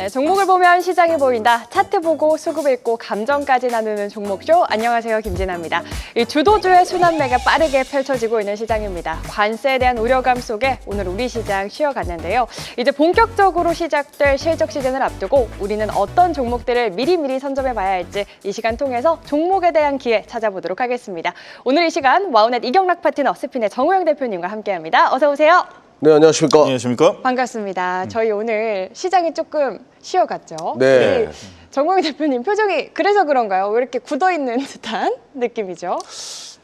네, 종목을 보면 시장이 보인다. 차트 보고 수급 읽고 감정까지 나누는 종목쇼. 안녕하세요, 김진아입니다. 이 주도주의 순환매가 빠르게 펼쳐지고 있는 시장입니다. 관세에 대한 우려감 속에 오늘 우리 시장 쉬어갔는데요. 이제 본격적으로 시작될 실적 시즌을 앞두고 우리는 어떤 종목들을 미리미리 선점해봐야 할지 이 시간 통해서 종목에 대한 기회 찾아보도록 하겠습니다. 오늘 이 시간 와우넷 이경락 파트너 스핀의 정우영 대표님과 함께합니다. 어서 오세요. 네, 안녕하십니까. 안녕하십니까. 반갑습니다. 저희 오늘 시장이 조금 쉬어갔죠. 네. 정광희 대표님 표정이 그래서 그런가요? 왜 이렇게 굳어있는 듯한 느낌이죠?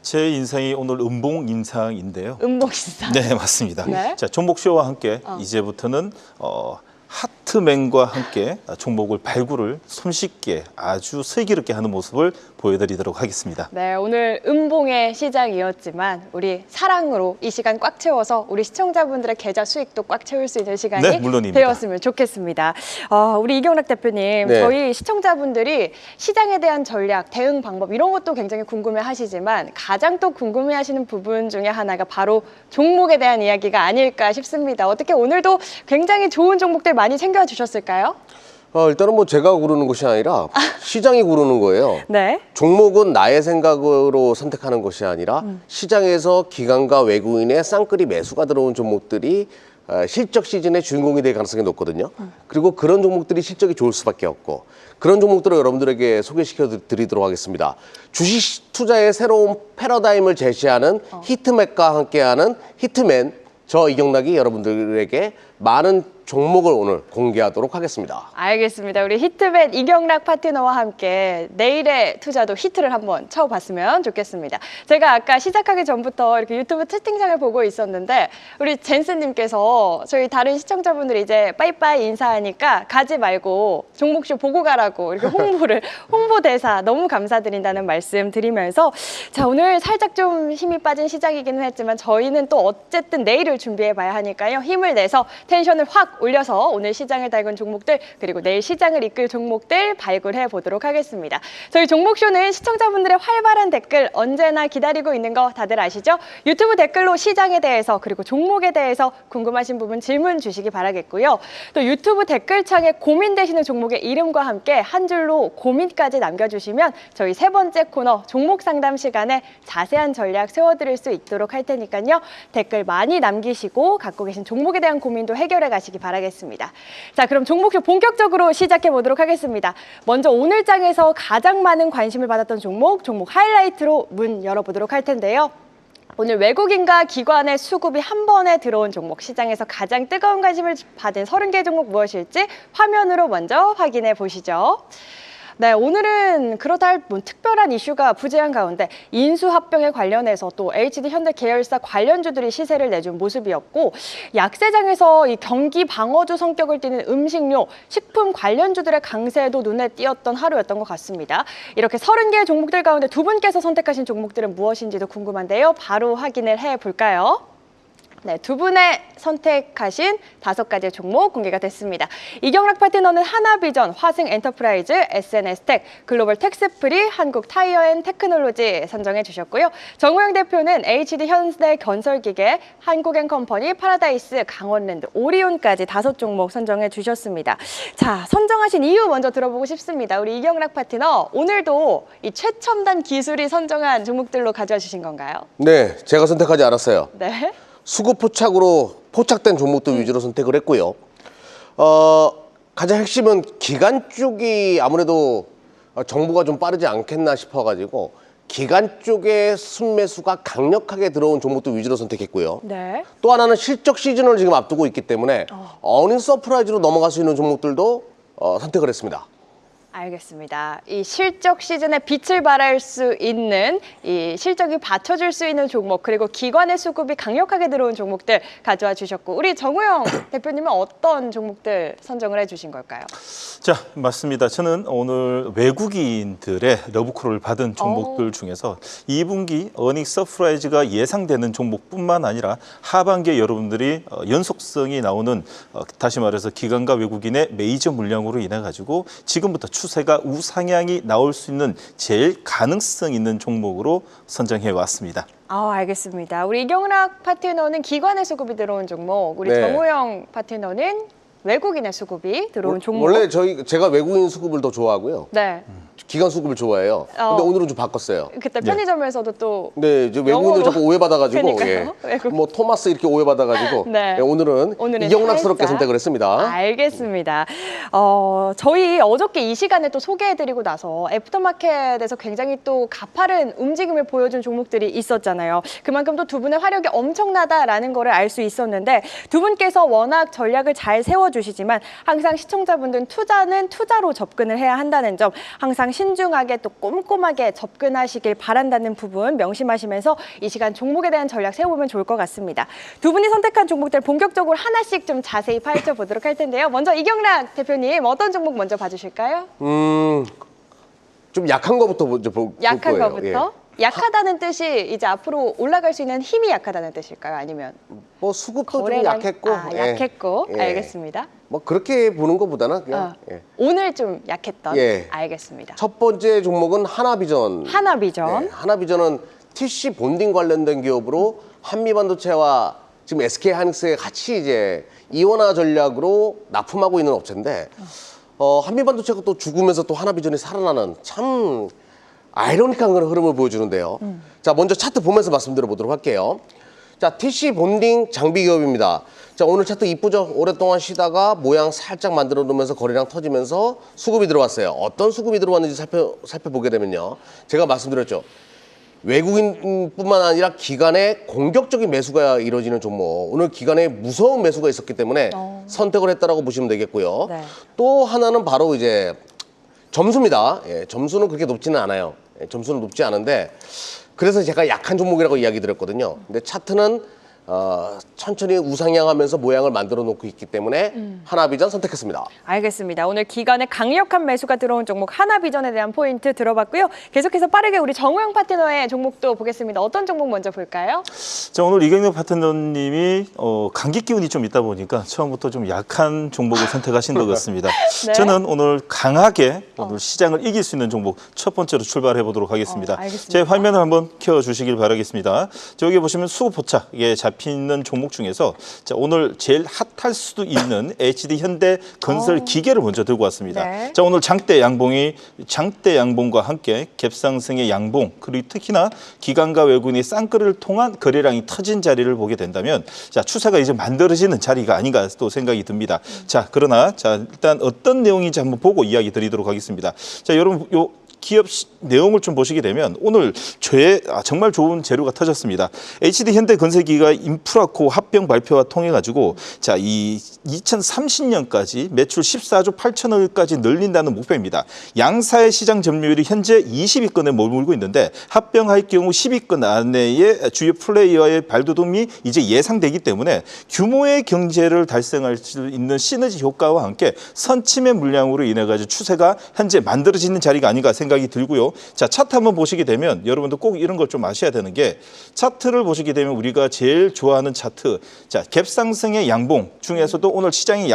제 인상이 오늘 음봉 인상인데요. 음봉인상. 네, 맞습니다. 네. 자, 종목쇼와 함께 이제부터는 하트맨과 함께 종목을 발굴을 손쉽게 아주 슬기롭게 하는 모습을 보여드리도록 하겠습니다. 네, 오늘 음봉의 시장이었지만 우리 사랑으로 이 시간 꽉 채워서 우리 시청자분들의 계좌 수익도 꽉 채울 수 있는 시간이 네, 물론입니다. 되었으면 좋겠습니다. 우리 이경락 대표님, 네. 저희 시청자분들이 시장에 대한 전략, 대응 방법 이런 것도 굉장히 궁금해하시지만 가장 또 궁금해하시는 부분 중에 하나가 바로 종목에 대한 이야기가 아닐까 싶습니다. 어떻게 오늘도 굉장히 좋은 종목들 많이 챙겨주셨을까요? 일단은 뭐 제가 고르는 것이 아니라 시장이 고르는 거예요. 네. 종목은 나의 생각으로 선택하는 것이 아니라 시장에서 기관과 외국인의 쌍끌이 매수가 들어온 종목들이 실적 시즌의 주인공이 될 가능성이 높거든요. 그리고 그런 종목들이 실적이 좋을 수밖에 없고 그런 종목들을 여러분들에게 소개시켜 드리도록 하겠습니다. 주식 투자의 새로운 패러다임을 제시하는 히트맥과 함께하는 히트맨 저 이경락이 여러분들에게 많은 종목을 오늘 공개하도록 하겠습니다. 알겠습니다. 우리 히트맨 이경락 파트너와 함께 내일의 투자도 히트를 한번 쳐봤으면 좋겠습니다. 제가 아까 시작하기 전부터 이렇게 유튜브 채팅창을 보고 있었는데 우리 젠스님께서 저희 다른 시청자분들이 이제 빠이빠이 인사하니까 가지 말고 종목쇼 보고 가라고 이렇게 홍보대사 너무 감사드린다는 말씀 드리면서 자, 오늘 살짝 좀 힘이 빠진 시장이기는 했지만 저희는 또 어쨌든 내일을 준비해봐야 하니까요. 힘을 내서 텐션을 확 올려서 오늘 시장을 달군 종목들 그리고 내일 시장을 이끌 종목들 발굴해 보도록 하겠습니다. 저희 종목쇼는 시청자분들의 활발한 댓글 언제나 기다리고 있는 거 다들 아시죠? 유튜브 댓글로 시장에 대해서 그리고 종목에 대해서 궁금하신 부분 질문 주시기 바라겠고요. 또 유튜브 댓글창에 고민되시는 종목의 이름과 함께 한 줄로 고민까지 남겨주시면 저희 세 번째 코너 종목 상담 시간에 자세한 전략 세워드릴 수 있도록 할 테니까요. 댓글 많이 남기시고 갖고 계신 종목에 대한 고민도 해결해 가시기 바라겠습니다. 자, 그럼 종목쇼 본격적으로 시작해 보도록 하겠습니다. 먼저 오늘 장에서 가장 많은 관심을 받았던 종목 하이라이트로 문 열어보도록 할 텐데요. 오늘 외국인과 기관의 수급이 한 번에 들어온 종목, 시장에서 가장 뜨거운 관심을 받은 30개 종목 무엇일지 화면으로 먼저 확인해 보시죠. 네, 오늘은 그렇다 할 특별한 이슈가 부재한 가운데 인수합병에 관련해서 또 HD 현대 계열사 관련주들이 시세를 내준 모습이었고 약세장에서 이 경기 방어주 성격을 띠는 음식료, 식품 관련주들의 강세도 눈에 띄었던 하루였던 것 같습니다. 이렇게 30개의 종목들 가운데 두 분께서 선택하신 종목들은 무엇인지도 궁금한데요. 바로 확인을 해볼까요? 네, 두 분의 선택하신 5가지의 종목 공개가 됐습니다. 이경락 파트너는 하나비전, 화승엔터프라이즈, SNS텍, 글로벌 텍스프리, 한국타이어앤테크놀로지 선정해 주셨고요. 정우영 대표는 HD 현대 건설기계, 한국앤컴퍼니, 파라다이스, 강원랜드, 오리온까지 5종목 선정해 주셨습니다. 자, 선정하신 이유 먼저 들어보고 싶습니다. 우리 이경락 파트너, 오늘도 이 최첨단 기술이 선정한 종목들로 가져와 주신 건가요? 네, 제가 선택하지 않았어요. 네. 수급 포착으로 포착된 종목들 위주로 선택을 했고요. 가장 핵심은 기관 쪽이 아무래도 정보가 좀 빠르지 않겠나 싶어가지고 기관 쪽의 순매수가 강력하게 들어온 종목들 위주로 선택했고요. 네. 또 하나는 실적 시즌을 지금 앞두고 있기 때문에 어닝 서프라이즈로 넘어갈 수 있는 종목들도 선택을 했습니다. 알겠습니다. 이 실적 시즌에 빛을 발할 수 있는 이 실적이 받쳐줄 수 있는 종목 그리고 기관의 수급이 강력하게 들어온 종목들 가져와 주셨고 우리 정우영 대표님은 어떤 종목들 선정을 해주신 걸까요? 자, 맞습니다. 저는 오늘 외국인들의 러브콜을 받은 종목들 중에서 2분기 어닝 서프라이즈가 예상되는 종목뿐만 아니라 하반기에 여러분들이 연속성이 나오는 다시 말해서 기관과 외국인의 메이저 물량으로 인해 가지고 지금부터 추세가 우상향이 나올 수 있는 제일 가능성 있는 종목으로 선정해 왔습니다. 알겠습니다. 우리 이경락 파트너는 기관의 수급이 들어온 종목, 우리 네. 정우영 파트너는 외국인의 수급이 들어온 종목. 원래 제가 외국인 수급을 더 좋아하고요. 네. 기관 수급을 좋아해요. 근데 오늘은 좀 바꿨어요. 그때 편의점에서도 또 네, 이제 외국인들 영어로. 자꾸 오해받아가지고, 그러니까요. 예. 외국. 뭐 토마스 이렇게 오해받아가지고, 네. 예, 오늘은 이경락스럽게 살짝. 선택을 했습니다. 알겠습니다. 저희 어저께 이 시간에 또 소개해드리고 나서 애프터마켓에서 굉장히 또 가파른 움직임을 보여준 종목들이 있었잖아요. 그만큼 또 두 분의 화력이 엄청나다라는 거를 알 수 있었는데 두 분께서 워낙 전략을 잘 세워주시지만 항상 시청자분들은 투자는 투자로 접근을 해야 한다는 점 항상 신중하게 또 꼼꼼하게 접근하시길 바란다는 부분 명심하시면서 이 시간 종목에 대한 전략 세워보면 좋을 것 같습니다. 두 분이 선택한 종목들 본격적으로 하나씩 좀 자세히 파헤쳐 보도록 할 텐데요. 먼저 이경락 대표님 어떤 종목 먼저 봐주실까요? 좀 약한 거부터 먼저 볼 약한 거예요. 거부터? 약하다는 뜻이 이제 앞으로 올라갈 수 있는 힘이 약하다는 뜻일까요? 아니면 뭐 수급도 좀 거래량- 약했고, 약했고 예. 알겠습니다. 뭐 그렇게 보는 것보다는 그냥 예. 오늘 좀 약했던 예. 알겠습니다. 첫 번째 종목은 하나비전. 하나비전. 네, 하나비전은 TC 본딩 관련된 기업으로 한미반도체와 지금 SK하이닉스에 같이 이제 이원화 전략으로 납품하고 있는 업체인데 한미반도체가 또 죽으면서 또 하나비전이 살아나는 참 아이러니한 그런 흐름을 보여주는데요. 자, 먼저 차트 보면서 말씀드려 보도록 할게요. 자, TC 본딩 장비 기업입니다. 자, 오늘 차트 이쁘죠? 오랫동안 쉬다가 모양 살짝 만들어 놓으면서 거래량 터지면서 수급이 들어왔어요. 어떤 수급이 들어왔는지 살펴보게 되면요. 제가 말씀드렸죠. 외국인뿐만 아니라 기관의 공격적인 매수가 이루어지는 종목. 오늘 기관에 무서운 매수가 있었기 때문에 선택을 했다라고 보시면 되겠고요. 네. 또 하나는 바로 이제 점수입니다. 예, 점수는 그렇게 높지는 않아요. 예, 점수는 높지 않은데 그래서 제가 약한 종목이라고 이야기 드렸거든요. 근데 차트는 천천히 우상향하면서 모양을 만들어 놓고 있기 때문에 하나비전 선택했습니다. 알겠습니다. 오늘 기관의 강력한 매수가 들어온 종목 하나비전에 대한 포인트 들어봤고요. 계속해서 빠르게 우리 정우영 파트너의 종목도 보겠습니다. 어떤 종목 먼저 볼까요? 자, 오늘 이경락 파트너님이 감기 기운이 좀 있다 보니까 처음부터 좀 약한 종목을 선택하신 것 같습니다. 네. 저는 오늘 강하게 오늘 시장을 이길 수 있는 종목 첫 번째로 출발해 보도록 하겠습니다. 알겠습니다. 제 화면을 한번 켜주시길 바라겠습니다. 저기 보시면 수급포착에 잡혀 있는 종목 중에서 자, 오늘 제일 핫할 수도 있는 HD 현대 건설 기계를 먼저 들고 왔습니다. 네. 자, 오늘 장대 양봉과 함께 갭상승의 양봉, 그리고 특히나 기관과 외국인의 쌍끌을 통한 거래량이 터진 자리를 보게 된다면 자, 추세가 이제 만들어지는 자리가 아닌가 또 생각이 듭니다. 자, 그러나 자, 일단 어떤 내용인지 한번 보고 이야기 드리도록 하겠습니다. 자, 여러분 기업 내용을 좀 보시게 되면 오늘 정말 좋은 재료가 터졌습니다. HD 현대건설기가 인프라코 합병 발표와 통해 가지고 자, 이 2030년까지 매출 14조 8천억까지 늘린다는 목표입니다. 양사의 시장 점유율이 현재 20위권에 머물고 있는데 합병할 경우 10위권 안에의 주요 플레이어의 발돋움이 이제 예상되기 때문에 규모의 경제를 달성할 수 있는 시너지 효과와 함께 선침의 물량으로 인해 가지고 추세가 현재 만들어지는 자리가 아닌가 생각이 들고요. 자, 차트 한번 보시게 되면 여러분들 꼭 이런 걸 좀 아셔야 되는 게 차트를 보시게 되면 우리가 제일 좋아하는 차트. 자, 갭상승의 양봉 중에서도 오늘 시장이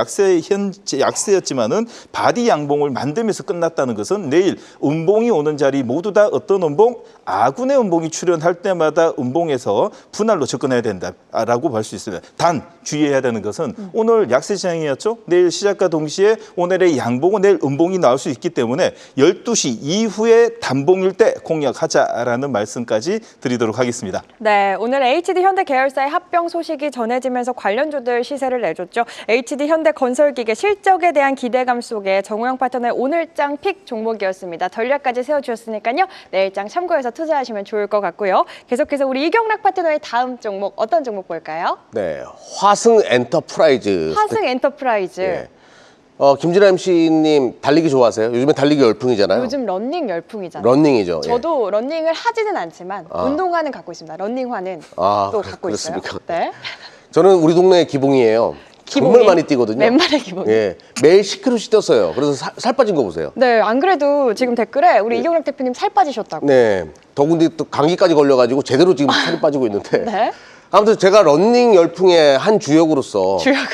약세였지만은 바디 양봉을 만들면서 끝났다는 것은 내일 음봉이 오는 자리 모두 다 어떤 음봉? 아군의 음봉이 출현할 때마다 음봉에서 분할로 접근해야 된다라고 볼 수 있습니다. 단 주의해야 되는 것은 오늘 약세 시장이었죠. 내일 시작과 동시에 오늘의 양봉은 내일 음봉이 나올 수 있기 때문에 12시 이후에 단봉일 때 공략하자라는 말씀까지 드리도록 하겠습니다. 네, 오늘 HD 현대 계열사의 합병 소식이 전해지면서 관련주들 시세를 내줬죠. HD 현대 건설기계 실적에 대한 기대감 속에 정우영 파트너의 오늘장 픽 종목이었습니다. 전략까지 세워주셨으니까요. 내일장 참고해서 투자하시면 좋을 것 같고요. 계속해서 우리 이경락 파트너의 다음 종목 어떤 종목 볼까요? 네, 화승 엔터프라이즈. 화승 엔터프라이즈. 네. 김진아 MC님 달리기 좋아하세요? 요즘에 달리기 열풍이잖아요. 요즘 러닝 열풍이잖아요. 러닝이죠. 예. 저도 러닝을 하지는 않지만 운동화는 갖고 있습니다. 러닝화는 또 갖고 그렇습니까? 있어요. 네. 저는 우리 동네 기봉이에요. 정말 기봉이? 많이 뛰거든요. 맨발의 기봉이. 예, 매일 10km씩 뛰었어요. 그래서 살 빠진 거 보세요. 네, 안 그래도 지금 댓글에 우리 이경락 대표님 살 빠지셨다고. 네, 더군데 또 감기까지 걸려가지고 제대로 지금 살이 빠지고 있는데. 네. 아무튼 제가 러닝 열풍의 한 주역으로서 주역을.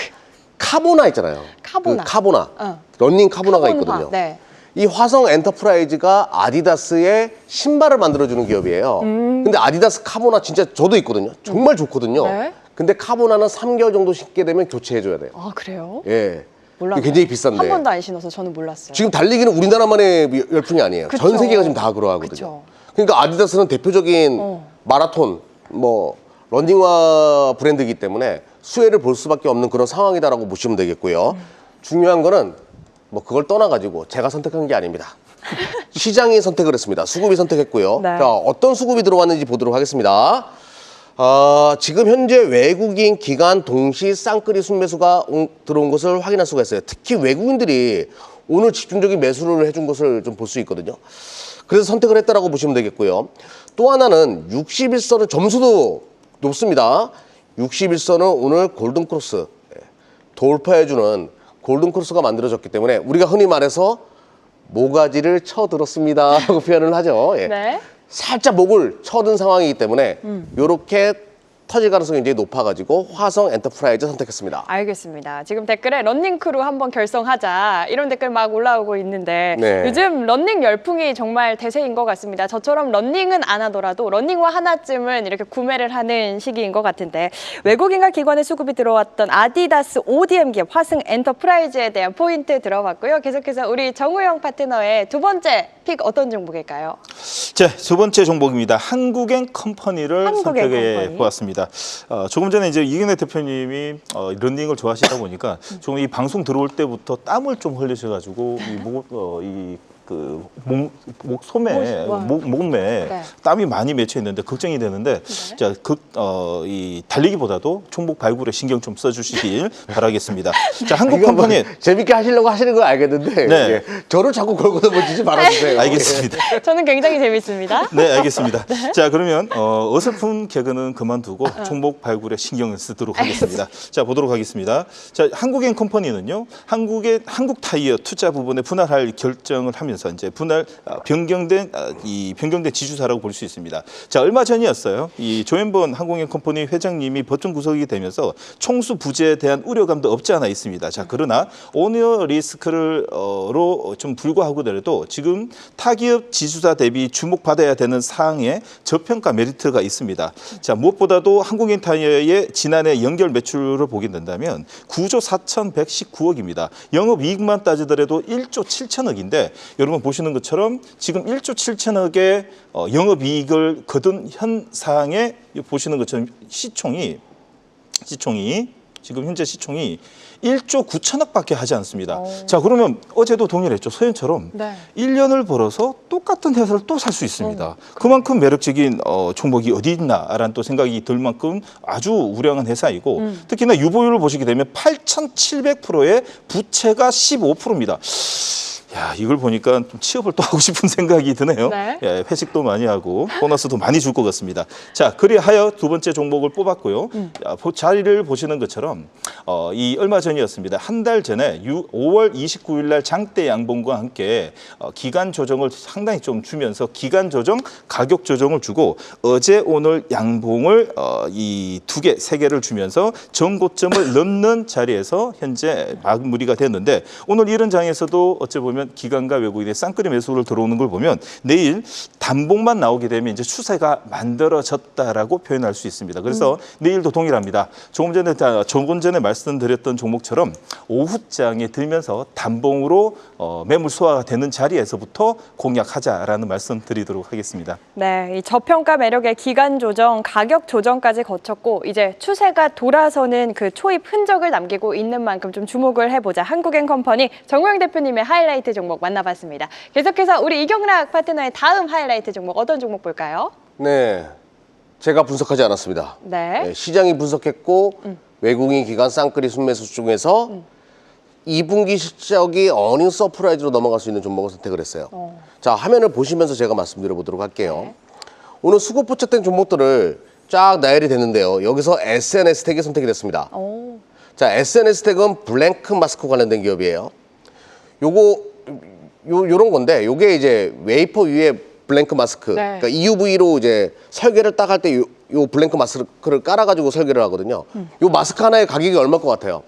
카보나 있잖아요. 카보나. 그 카보나. 어. 러닝 카보나가 카본화, 있거든요. 네. 이 화성 엔터프라이즈가 아디다스의 신발을 만들어주는 기업이에요. 근데 아디다스 카보나 진짜 저도 있거든요. 정말 좋거든요. 네. 근데 카보나는 3개월 정도 신게 되면 교체해줘야 돼요. 아, 그래요? 예. 몰랐어요. 굉장히 비싼데. 한 번도 안 신어서 저는 몰랐어요. 지금 달리기는 우리나라만의 열풍이 아니에요. 그쵸. 전 세계가 지금 다 그러하거든요. 그쵸. 그러니까 아디다스는 대표적인 마라톤, 뭐 러닝화 브랜드이기 때문에 수혜를 볼 수밖에 없는 그런 상황이다라고 보시면 되겠고요. 중요한 거는 뭐 그걸 떠나가지고 제가 선택한 게 아닙니다. 시장이 선택을 했습니다. 수급이 선택했고요. 네. 자, 어떤 수급이 들어왔는지 보도록 하겠습니다. 지금 현재 외국인 기관 동시 쌍끌이 순매수가 들어온 것을 확인할 수가 있어요. 특히 외국인들이 오늘 집중적인 매수를 해준 것을 좀 볼 수 있거든요. 그래서 선택을 했다라고 보시면 되겠고요. 또 하나는 61선은 점수도 높습니다. 61선은 오늘 골든크로스 돌파해주는 골든크로스가 만들어졌기 때문에 우리가 흔히 말해서 모가지를 쳐들었습니다 라고 표현을 하죠. 예. 네. 살짝 목을 쳐든 상황이기 때문에 이렇게 터질 가능성이 굉장히 높아가지고 화성 엔터프라이즈 선택했습니다. 알겠습니다. 지금 댓글에 런닝크루 한번 결성하자 이런 댓글 막 올라오고 있는데 네. 요즘 런닝 열풍이 정말 대세인 것 같습니다. 저처럼 런닝은 안 하더라도 런닝화 하나쯤은 이렇게 구매를 하는 시기인 것 같은데 외국인과 기관의 수급이 들어왔던 아디다스 ODM 기업 화성 엔터프라이즈에 대한 포인트 들어봤고요. 계속해서 우리 정우영 파트너의 두 번째 픽 어떤 종목일까요? 자, 두 번째 종목입니다. 한국엔 컴퍼니를 한국엔 선택해 컴퍼니. 보았습니다. 조금 전에 이제 이경래 대표님이 런닝을 좋아하시다 보니까 조금 이 방송 들어올 때부터 땀을 좀 흘리셔가지고 목 소매, 목매 네. 땀이 많이 맺혀 있는데 걱정이 되는데 자, 이 달리기보다도 종목 발굴에 신경 좀 써주시길 바라겠습니다. 자, 한국 이거 뭐 컴퍼니 재밌게 하시려고 하시는 건 알겠는데 네. 예. 저를 자꾸 걸고 넘어지지 말아주세요. 알겠습니다. 저는 굉장히 재밌습니다. 네, 알겠습니다. 자, 그러면 어설픈 개그는 그만두고 종목 발굴에 신경을 쓰도록 하겠습니다. 자, 보도록 하겠습니다. 자, 한국엔 컴퍼니는요, 한국 타이어 투자 부분에 분할할 결정을 하면서 이제 변경된 지주사라고 볼 수 있습니다. 자, 얼마 전이었어요. 이 조현본 한국엔 컴퍼니 회장님이 법정 구속이 되면서 총수 부재에 대한 우려감도 없지 않아 있습니다. 자, 그러나 오너 리스크로 좀 불구하고더라도 지금 타기업 지주사 대비 주목받아야 되는 사항에 저평가 메리트가 있습니다. 자, 무엇보다도 한국인 타이어의 지난해 연결 매출을 보게 된다면 9조 4,119억입니다. 영업이익만 따지더라도 1조 7천억인데 여러분 보시는 것처럼 지금 1조 7천억의 영업이익을 거둔 현상에 보시는 것처럼 시총이 지금 현재 시총이 1조 9천억밖에 하지 않습니다. 자, 그러면 어제도 동일했죠. 소연처럼 네. 1년을 벌어서 똑같은 회사를 또 살 수 있습니다. 그만큼 매력적인 종목이 어디 있나라는 또 생각이 들 만큼 아주 우량한 회사이고 특히나 유보율을 보시게 되면 8,700%의 부채가 15%입니다. 야, 이걸 보니까 좀 취업을 또 하고 싶은 생각이 드네요. 네. 예, 회식도 많이 하고 보너스도 많이 줄 것 같습니다. 자, 그리하여 두 번째 종목을 뽑았고요. 자, 자리를 보시는 것처럼 이 얼마 전이었습니다. 한 달 전에 5월 29일 날 장대 양봉과 함께 기간 조정을 상당히 좀 주면서 기간 조정, 가격 조정을 주고 어제 오늘 양봉을 이 두 개, 세 개를 주면서 전고점을 넘는 자리에서 현재 마무리가 됐는데 오늘 이런 장에서도 어찌 보면 기관과 외국인의 쌍끌이 매수를 들어오는 걸 보면 내일 단봉만 나오게 되면 이제 추세가 만들어졌다라고 표현할 수 있습니다. 그래서 내일도 동일합니다. 조금 전에 말씀드렸던 종목처럼 오후장에 들면서 단봉으로 매물 소화가 되는 자리에서부터 공략하자라는 말씀 드리도록 하겠습니다. 네, 이 저평가 매력의 기간 조정, 가격 조정까지 거쳤고 이제 추세가 돌아서는 그 초입 흔적을 남기고 있는 만큼 좀 주목을 해보자. 한국엔 컴퍼니 정우영 대표님의 하이라이트 종목 만나봤습니다. 계속해서 우리 이경락 파트너의 다음 하이라이트 종목 어떤 종목 볼까요? 네, 제가 분석하지 않았습니다. 네. 네, 시장이 분석했고 외국인 기관 쌍끌이 순매수 중에서 2분기 실적이 어닝 서프라이즈로 넘어갈 수 있는 종목을 선택을 했어요. 자, 화면을 보시면서 제가 말씀드려 보도록 할게요. 네. 오늘 수급 포착된 종목들을 쫙 나열이 됐는데요. 여기서 SNS텍이 선택이 됐습니다. 오. 자, SNS텍은 블랭크 마스크 관련된 기업이에요. 요런 건데, 요게 이제 웨이퍼 위에 블랭크 마스크. 네. 그러니까 EUV로 이제 설계를 딱 할 때 요 블랭크 마스크를 깔아가지고 설계를 하거든요. 요 마스크 하나의 가격이 얼마일 것 같아요?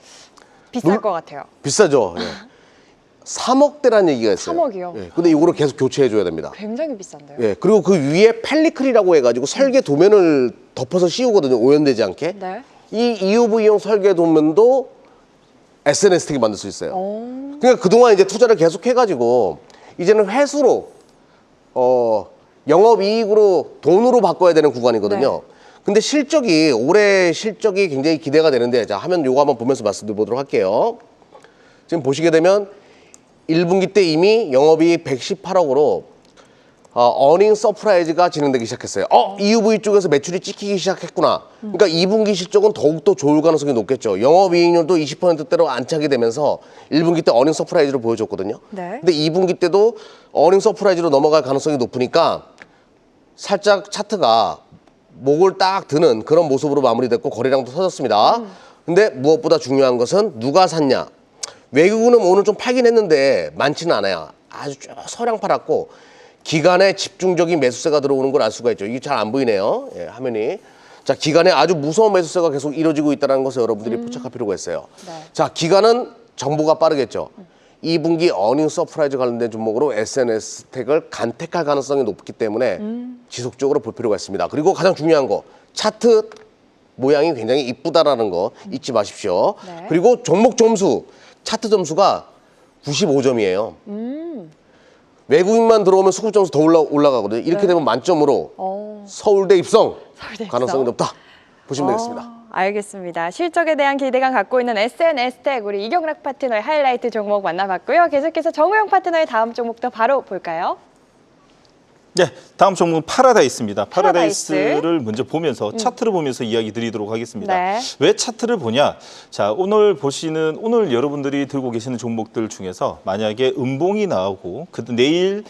비쌀 것 같아요. 비싸죠. 예. 3억대라는 얘기가 있어요. 3억이요? 예. 근데 이거를 계속 교체해줘야 됩니다. 굉장히 비싼데요. 예. 그리고 그 위에 펠리클이라고 해가지고 설계 도면을 덮어서 씌우거든요. 오염되지 않게. 네. 이 EUV용 설계 도면도 SNS 택이 만들 수 있어요. 그러니까 그동안 이제 투자를 계속 해가지고 이제는 회수로 영업이익으로 돈으로 바꿔야 되는 구간이거든요. 네. 근데 실적이 올해 실적이 굉장히 기대가 되는데 자 화면 요거 한번 보면서 말씀드려보도록 할게요. 지금 보시게 되면 1분기 때 이미 영업이익 118억으로 어닝 서프라이즈가 진행되기 시작했어요. EUV 쪽에서 매출이 찍히기 시작했구나. 그러니까 2분기 실적은 더욱더 좋을 가능성이 높겠죠. 영업이익률도 20%대로 안착이 되면서 1분기 때 어닝 서프라이즈를 보여줬거든요. 네. 근데 2분기 때도 어닝 서프라이즈로 넘어갈 가능성이 높으니까 살짝 차트가 목을 딱 드는 그런 모습으로 마무리됐고 거래량도 터졌습니다. 근데 무엇보다 중요한 것은 누가 샀냐. 외국인은 오늘 좀 팔긴 했는데 많지는 않아요. 아주 쭉 서량 팔았고 기간에 집중적인 매수세가 들어오는 걸 알 수가 있죠. 이게 잘 안 보이네요. 예, 화면이. 자, 기간에 아주 무서운 매수세가 계속 이루어지고 있다는 것을 여러분들이 포착할 필요가 있어요. 네. 자, 기간은 정보가 빠르겠죠. 2분기 어닝 서프라이즈 관련된 종목으로 SNS 택을 간택할 가능성이 높기 때문에 지속적으로 볼 필요가 있습니다. 그리고 가장 중요한 거, 차트 모양이 굉장히 이쁘다라는 거 잊지 마십시오. 네. 그리고 종목 점수, 차트 점수가 95점이에요. 외국인만 들어오면 수급 점수 더 올라가거든요. 이렇게 되면 만점으로 서울대 입성 서울대 입성. 가능성이 높다. 보시면 되겠습니다. 알겠습니다. 실적에 대한 기대감 갖고 있는 SNS텍 우리 이경락 파트너의 하이라이트 종목 만나봤고요. 계속해서 정우영 파트너의 다음 종목도 바로 볼까요? 네, 다음 종목은 파라다이스입니다. 파라다이스. 파라다이스를 먼저 보면서 차트를 보면서 이야기 드리도록 하겠습니다. 네. 왜 차트를 보냐? 자, 오늘 여러분들이 들고 계시는 종목들 중에서 만약에 음봉이 나오고 내일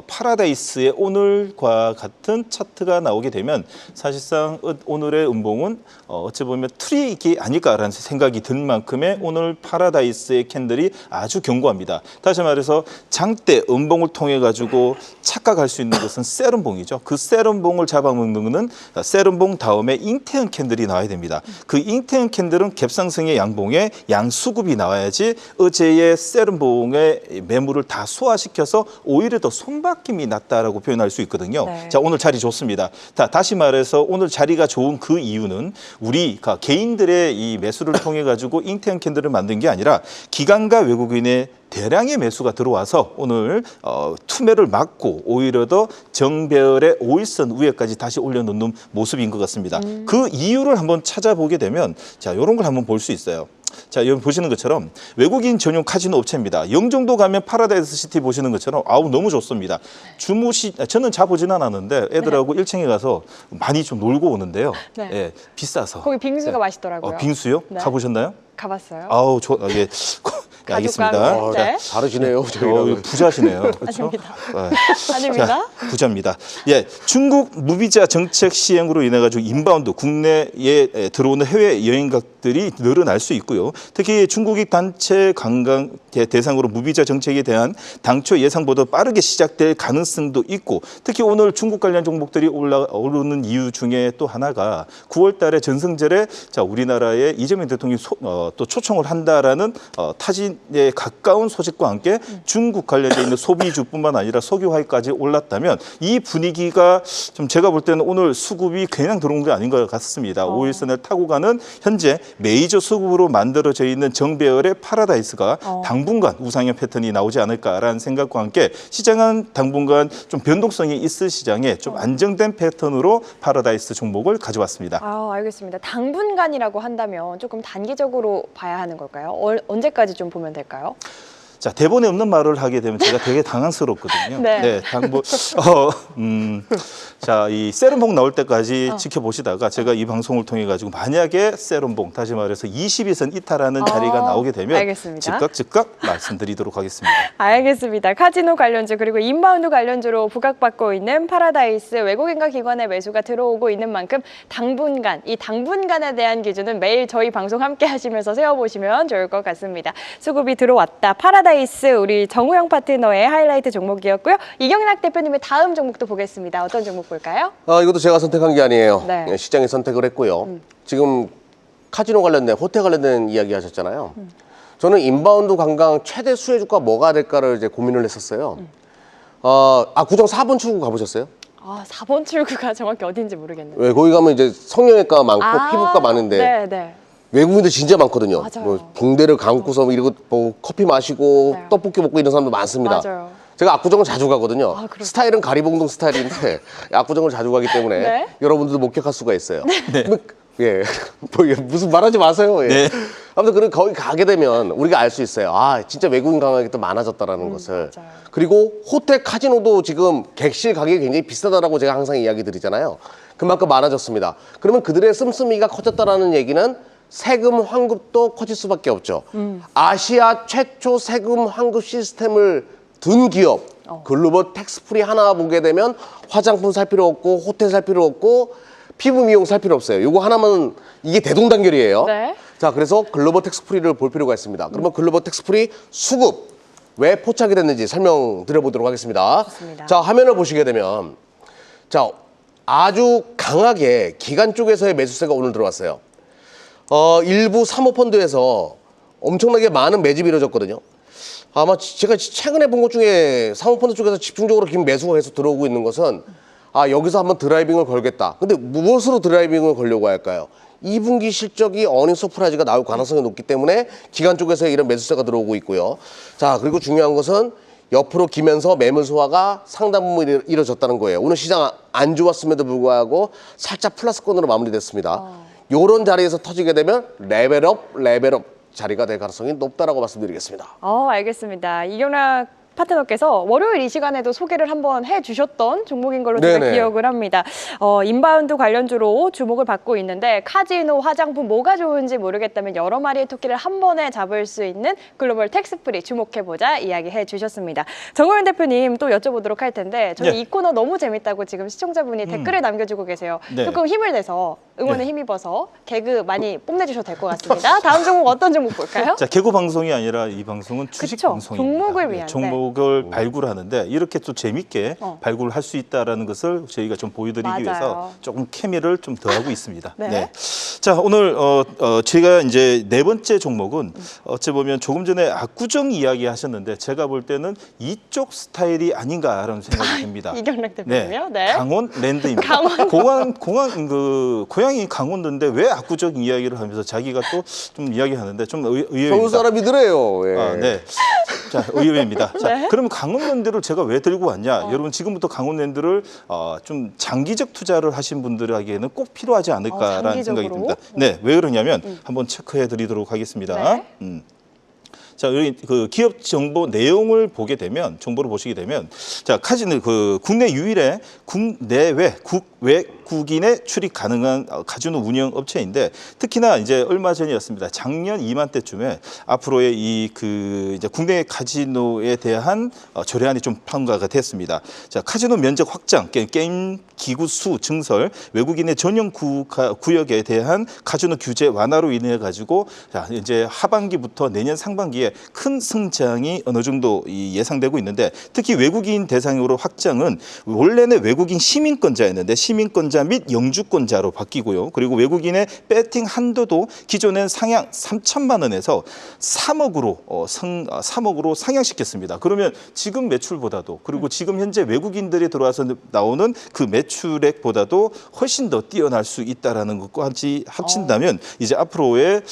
파라다이스의 오늘과 같은 차트가 나오게 되면 사실상 오늘의 음봉은 어찌 보면 트릭이 아닐까라는 생각이 들 만큼의 오늘 파라다이스의 캔들이 아주 견고합니다. 다시 말해서 장대 음봉을 통해 가지고 착각할 수 있는 것은 세럼봉이죠. 그 세럼봉을 잡아먹는 것은 세럼봉 다음에 잉태형 캔들이 나와야 됩니다. 그 잉태형 캔들은 갭상승의 양봉에 양수급이 나와야지 어제의 세럼봉의 매물을 다 소화시켜서 오히려 더 손바뀜이 났다라고 표현할 수 있거든요. 네. 자, 오늘 자리 좋습니다. 다시 말해서 오늘 자리가 좋은 그 이유는 우리가 개인들의 이 매수를 통해 가지고 잉태형 캔들을 만든 게 아니라 기관과 외국인의 대량의 매수가 들어와서 오늘 투매를 막고 오히려 더 정배열의 5일선 위에까지 다시 올려놓는 모습인 것 같습니다. 그 이유를 한번 찾아보게 되면 자, 이런 걸 한번 볼 수 있어요. 자, 여기 보시는 것처럼 외국인 전용 카지노 업체입니다. 영종도 가면 파라다이스 시티 보시는 것처럼 너무 좋습니다. 저는 자보진 않았는데 애들하고 1층에 가서 많이 좀 놀고 오는데요. 네. 예, 비싸서. 거기 빙수가 맛있더라고요. 빙수요? 네. 가보셨나요? 가봤어요. 예. 네, 알겠습니다. 함께. 네. 다르시네요. 저희랑. 부자시네요. 그렇죠? 아닙니다. 네. 아닙니다. 자, 부자입니다. 예, 중국 무비자 정책 시행으로 인해 가지고 인바운드 국내에 들어오는 해외 여행객들이 늘어날 수 있고요. 특히 중국인 단체 관광 대상으로 무비자 정책에 대한 당초 예상보다 빠르게 시작될 가능성도 있고, 특히 오늘 중국 관련 종목들이 오르는 이유 중에 또 하나가 9월달에 전승절에 자 우리나라에 이재명 대통령이 또 초청을 한다라는 타진에 가까운 소식과 함께 중국 관련돼 있는 소비주뿐만 아니라 석유화까지 올랐다면 이 분위기가 좀 제가 볼 때는 오늘 수급이 그냥 들어온 게 아닌 것 같습니다. 5일선을 타고 가는 현재 메이저 수급으로 만들어져 있는 정배열의 파라다이스가 당분간 우상향 패턴이 나오지 않을까라는 생각과 함께 시장은 당분간 좀 변동성이 있을 시장에 좀 안정된 패턴으로 파라다이스 종목을 가져왔습니다. 알겠습니다. 당분간이라고 한다면 조금 단기적으로 봐야 하는 걸까요? 언제까지 좀 보면 될까요? 자, 대본에 없는 말을 하게 되면 제가 되게 당황스럽거든요. 네. 자, 이 세럼봉 나올 때까지 지켜보시다가 제가 이 방송을 통해 가지고 만약에 세럼봉, 다시 말해서 22선 이탈하는 자리가 나오게 되면 알겠습니다. 즉각 말씀드리도록 하겠습니다. 알겠습니다. 카지노 관련주 그리고 인바운드 관련주로 부각받고 있는 파라다이스 외국인과 기관의 매수가 들어오고 있는 만큼 당분간, 이 당분간에 대한 기준은 매일 저희 방송 함께 하시면서 세워보시면 좋을 것 같습니다. 수급이 들어왔다. 파라다이스 우리 정우영 파트너의 하이라이트 종목이었고요. 이경락 대표님의 다음 종목도 보겠습니다. 어떤 종목 볼까요? 이것도 제가 선택한 게 아니에요. 네. 시장이 선택을 했고요. 지금 카지노 관련된 호텔 관련된 이야기 하셨잖아요. 저는 인바운드 관광 최대 수혜주가 뭐가 될까를 이제 고민을 했었어요. 구정 4번 출구 가보셨어요? 4번 출구가 정확히 어딘지 모르겠는데. 왜 거기 가면 이제 성형외과 많고 피부과 많은데 네. 외국인들 진짜 많거든요. 맞아요. 뭐 붕대를 감고서 이러고 뭐 커피 마시고 맞아요. 떡볶이 먹고 이런 사람도 많습니다. 맞아요. 제가 압구정을 자주 가거든요. 그렇구나. 스타일은 가리봉동 스타일인데 압구정을 자주 가기 때문에 네. 여러분들도 목격할 수가 있어요. 예, 뭐 무슨 말하지 마세요. 예. 네. 아무튼 그런 거기 가게 되면 우리가 알 수 있어요. 아, 진짜 외국인 관광객이 또 많아졌다라는 것을. 맞아요. 그리고 호텔 카지노도 지금 객실 가격이 굉장히 비싸다라고 제가 항상 이야기 드리잖아요. 그만큼 많아졌습니다. 그러면 그들의 씀씀이가 커졌다라는 얘기는 세금 환급도 커질 수밖에 없죠. 아시아 최초 세금 환급 시스템을 둔 기업, 글로벌 텍스프리 하나 보게 되면 화장품 살 필요 없고 호텔 살 필요 없고 피부 미용 살 필요 없어요. 요거 하나만 이게 대동단결이에요. 네. 자, 그래서 글로벌 텍스프리를 볼 필요가 있습니다. 그러면 글로벌 텍스프리 수급 왜 포착이 됐는지 설명드려보도록 하겠습니다. 좋습니다. 자, 화면을 보시게 되면 자, 아주 강하게 기관 쪽에서의 매수세가 오늘 들어왔어요. 일부 사모펀드에서 엄청나게 많은 매집이 이루어졌거든요. 아마 제가 최근에 본 것 중에 사모펀드 쪽에서 집중적으로 긴 매수가 계속 들어오고 있는 것은 여기서 한번 드라이빙을 걸겠다. 근데 무엇으로 드라이빙을 걸려고 할까요? 2분기 실적이 어닝 서프라이즈가 나올 가능성이 높기 때문에 기관 쪽에서 이런 매수세가 들어오고 있고요. 자, 그리고 중요한 것은 옆으로 기면서 매물 소화가 상당 부분 이루어졌다는 거예요. 오늘 시장 안 좋았음에도 불구하고 살짝 플러스권으로 마무리됐습니다. 요런 자리에서 터지게 되면 레벨업 자리가 될 가능성이 높다라고 말씀드리겠습니다. 알겠습니다. 이경락 파트너께서 월요일 이 시간에도 소개를 한번 해주셨던 종목인 걸로 제가 네네. 기억을 합니다. 인바운드 관련주로 주목을 받고 있는데 카지노, 화장품 뭐가 좋은지 모르겠다면 여러 마리의 토끼를 한 번에 잡을 수 있는 글로벌 텍스프리 주목해보자 이야기해 주셨습니다. 정호연 대표님 또 여쭤보도록 할 텐데 저희 네. 이 코너 너무 재밌다고 지금 시청자분이 댓글을 남겨주고 계세요. 네. 조금 힘을 내서 응원에 네. 힘입어서 개그 많이 뽐내주셔도 될 것 같습니다. 다음 종목 어떤 종목 볼까요? 자, 개그 방송이 아니라 이 방송은 주식 그쵸. 방송입니다. 종목을 위한, 종목을 발굴하는데 이렇게 또 재밌게 발굴할 수 있다라는 것을 저희가 좀 보여드리기 맞아요. 위해서 조금 케미를 좀 더하고 있습니다. 네. 자, 오늘 제가 이제 네 번째 종목은 어찌 보면 조금 전에 압구정 이야기 하셨는데 제가 볼 때는 이쪽 스타일이 아닌가라는 생각이 듭니다. 이경락 대표님이요? 네. 강원랜드입니다. 고향이 강원도인데 왜 압구정 이야기를 하면서 자기가 또 좀 이야기하는데 좀 의외입니다. 서울 사람이더래요. 예. 네. 자, 의외입니다. 자, 네. 그러면 강원랜드를 제가 왜 들고 왔냐? 여러분 지금부터 강원랜드를 좀 장기적 투자를 하신 분들에게는 꼭 필요하지 않을까라는 생각이 장기적으로? 듭니다. 네, 왜 그러냐면 한번 체크해 드리도록 하겠습니다. 네. 자, 여기 그 기업 정보 내용을 보게 되면 정보를 보시게 되면 자, 카지노 그 국내 유일의 국내외 국외국인의 출입 가능한 카지노 운영 업체인데 특히나 이제 얼마 전이었습니다. 작년 이맘때쯤에 앞으로의 이제 국내 카지노에 대한 조례안이 좀 통과가 됐습니다. 자, 카지노 면적 확장, 게임 기구 수 증설, 외국인의 전용 구역에 대한 카지노 규제 완화로 인해 가지고 자, 이제 하반기부터 내년 상반기에 큰 성장이 어느 정도 예상되고 있는데 특히 외국인 대상으로 확장은 원래는 외국인 시민권자였는데 시민권자 및 영주권자로 바뀌고요. 그리고 외국인의 배팅 한도도 기존엔 상향 3천만 원에서 3억으로 상향시켰습니다. 그러면 지금 매출보다도 그리고 지금 현재 외국인들이 들어와서 나오는 그 매출액보다도 훨씬 더 뛰어날 수 있다라는 것까지 합친다면 이제 앞으로의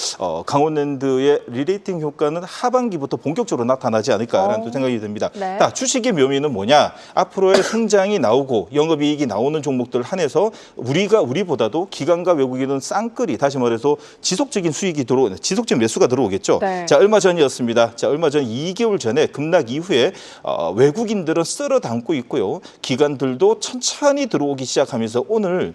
강원랜드의 리레이팅 효과는 하반기부터 본격적으로 나타나지 않을까라는 또 생각이 듭니다. 네. 자, 주식의 묘미는 뭐냐? 앞으로의 성장이 나오고 영업이익이 나오는 종목들 한해서 우리보다도 기관과 외국인은 쌍끌이 다시 말해서 지속적인 지속적인 매수가 들어오겠죠. 네. 자, 얼마 전이었습니다. 자, 얼마 전 2개월 전에 급락 이후에 외국인들은 쓸어 담고 있고요. 기관들도 천천히 들어오기 시작하면서 오늘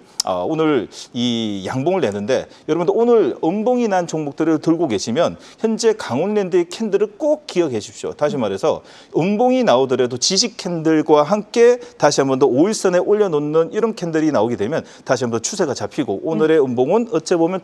이 양봉을 내는데 여러분들 오늘 음봉이 난 종목들을 들고 계시면 현재 강원랜드의 캔들을 꼭 기억해 주십시오. 다시 말해서 음봉이 나오더라도 지식 캔들과 함께 다시 한 번 더 5일선에 올려놓는 이런 캔들이 나오게 되면 다시 한 번 추세가 잡히고 오늘의 음봉은 어찌 보면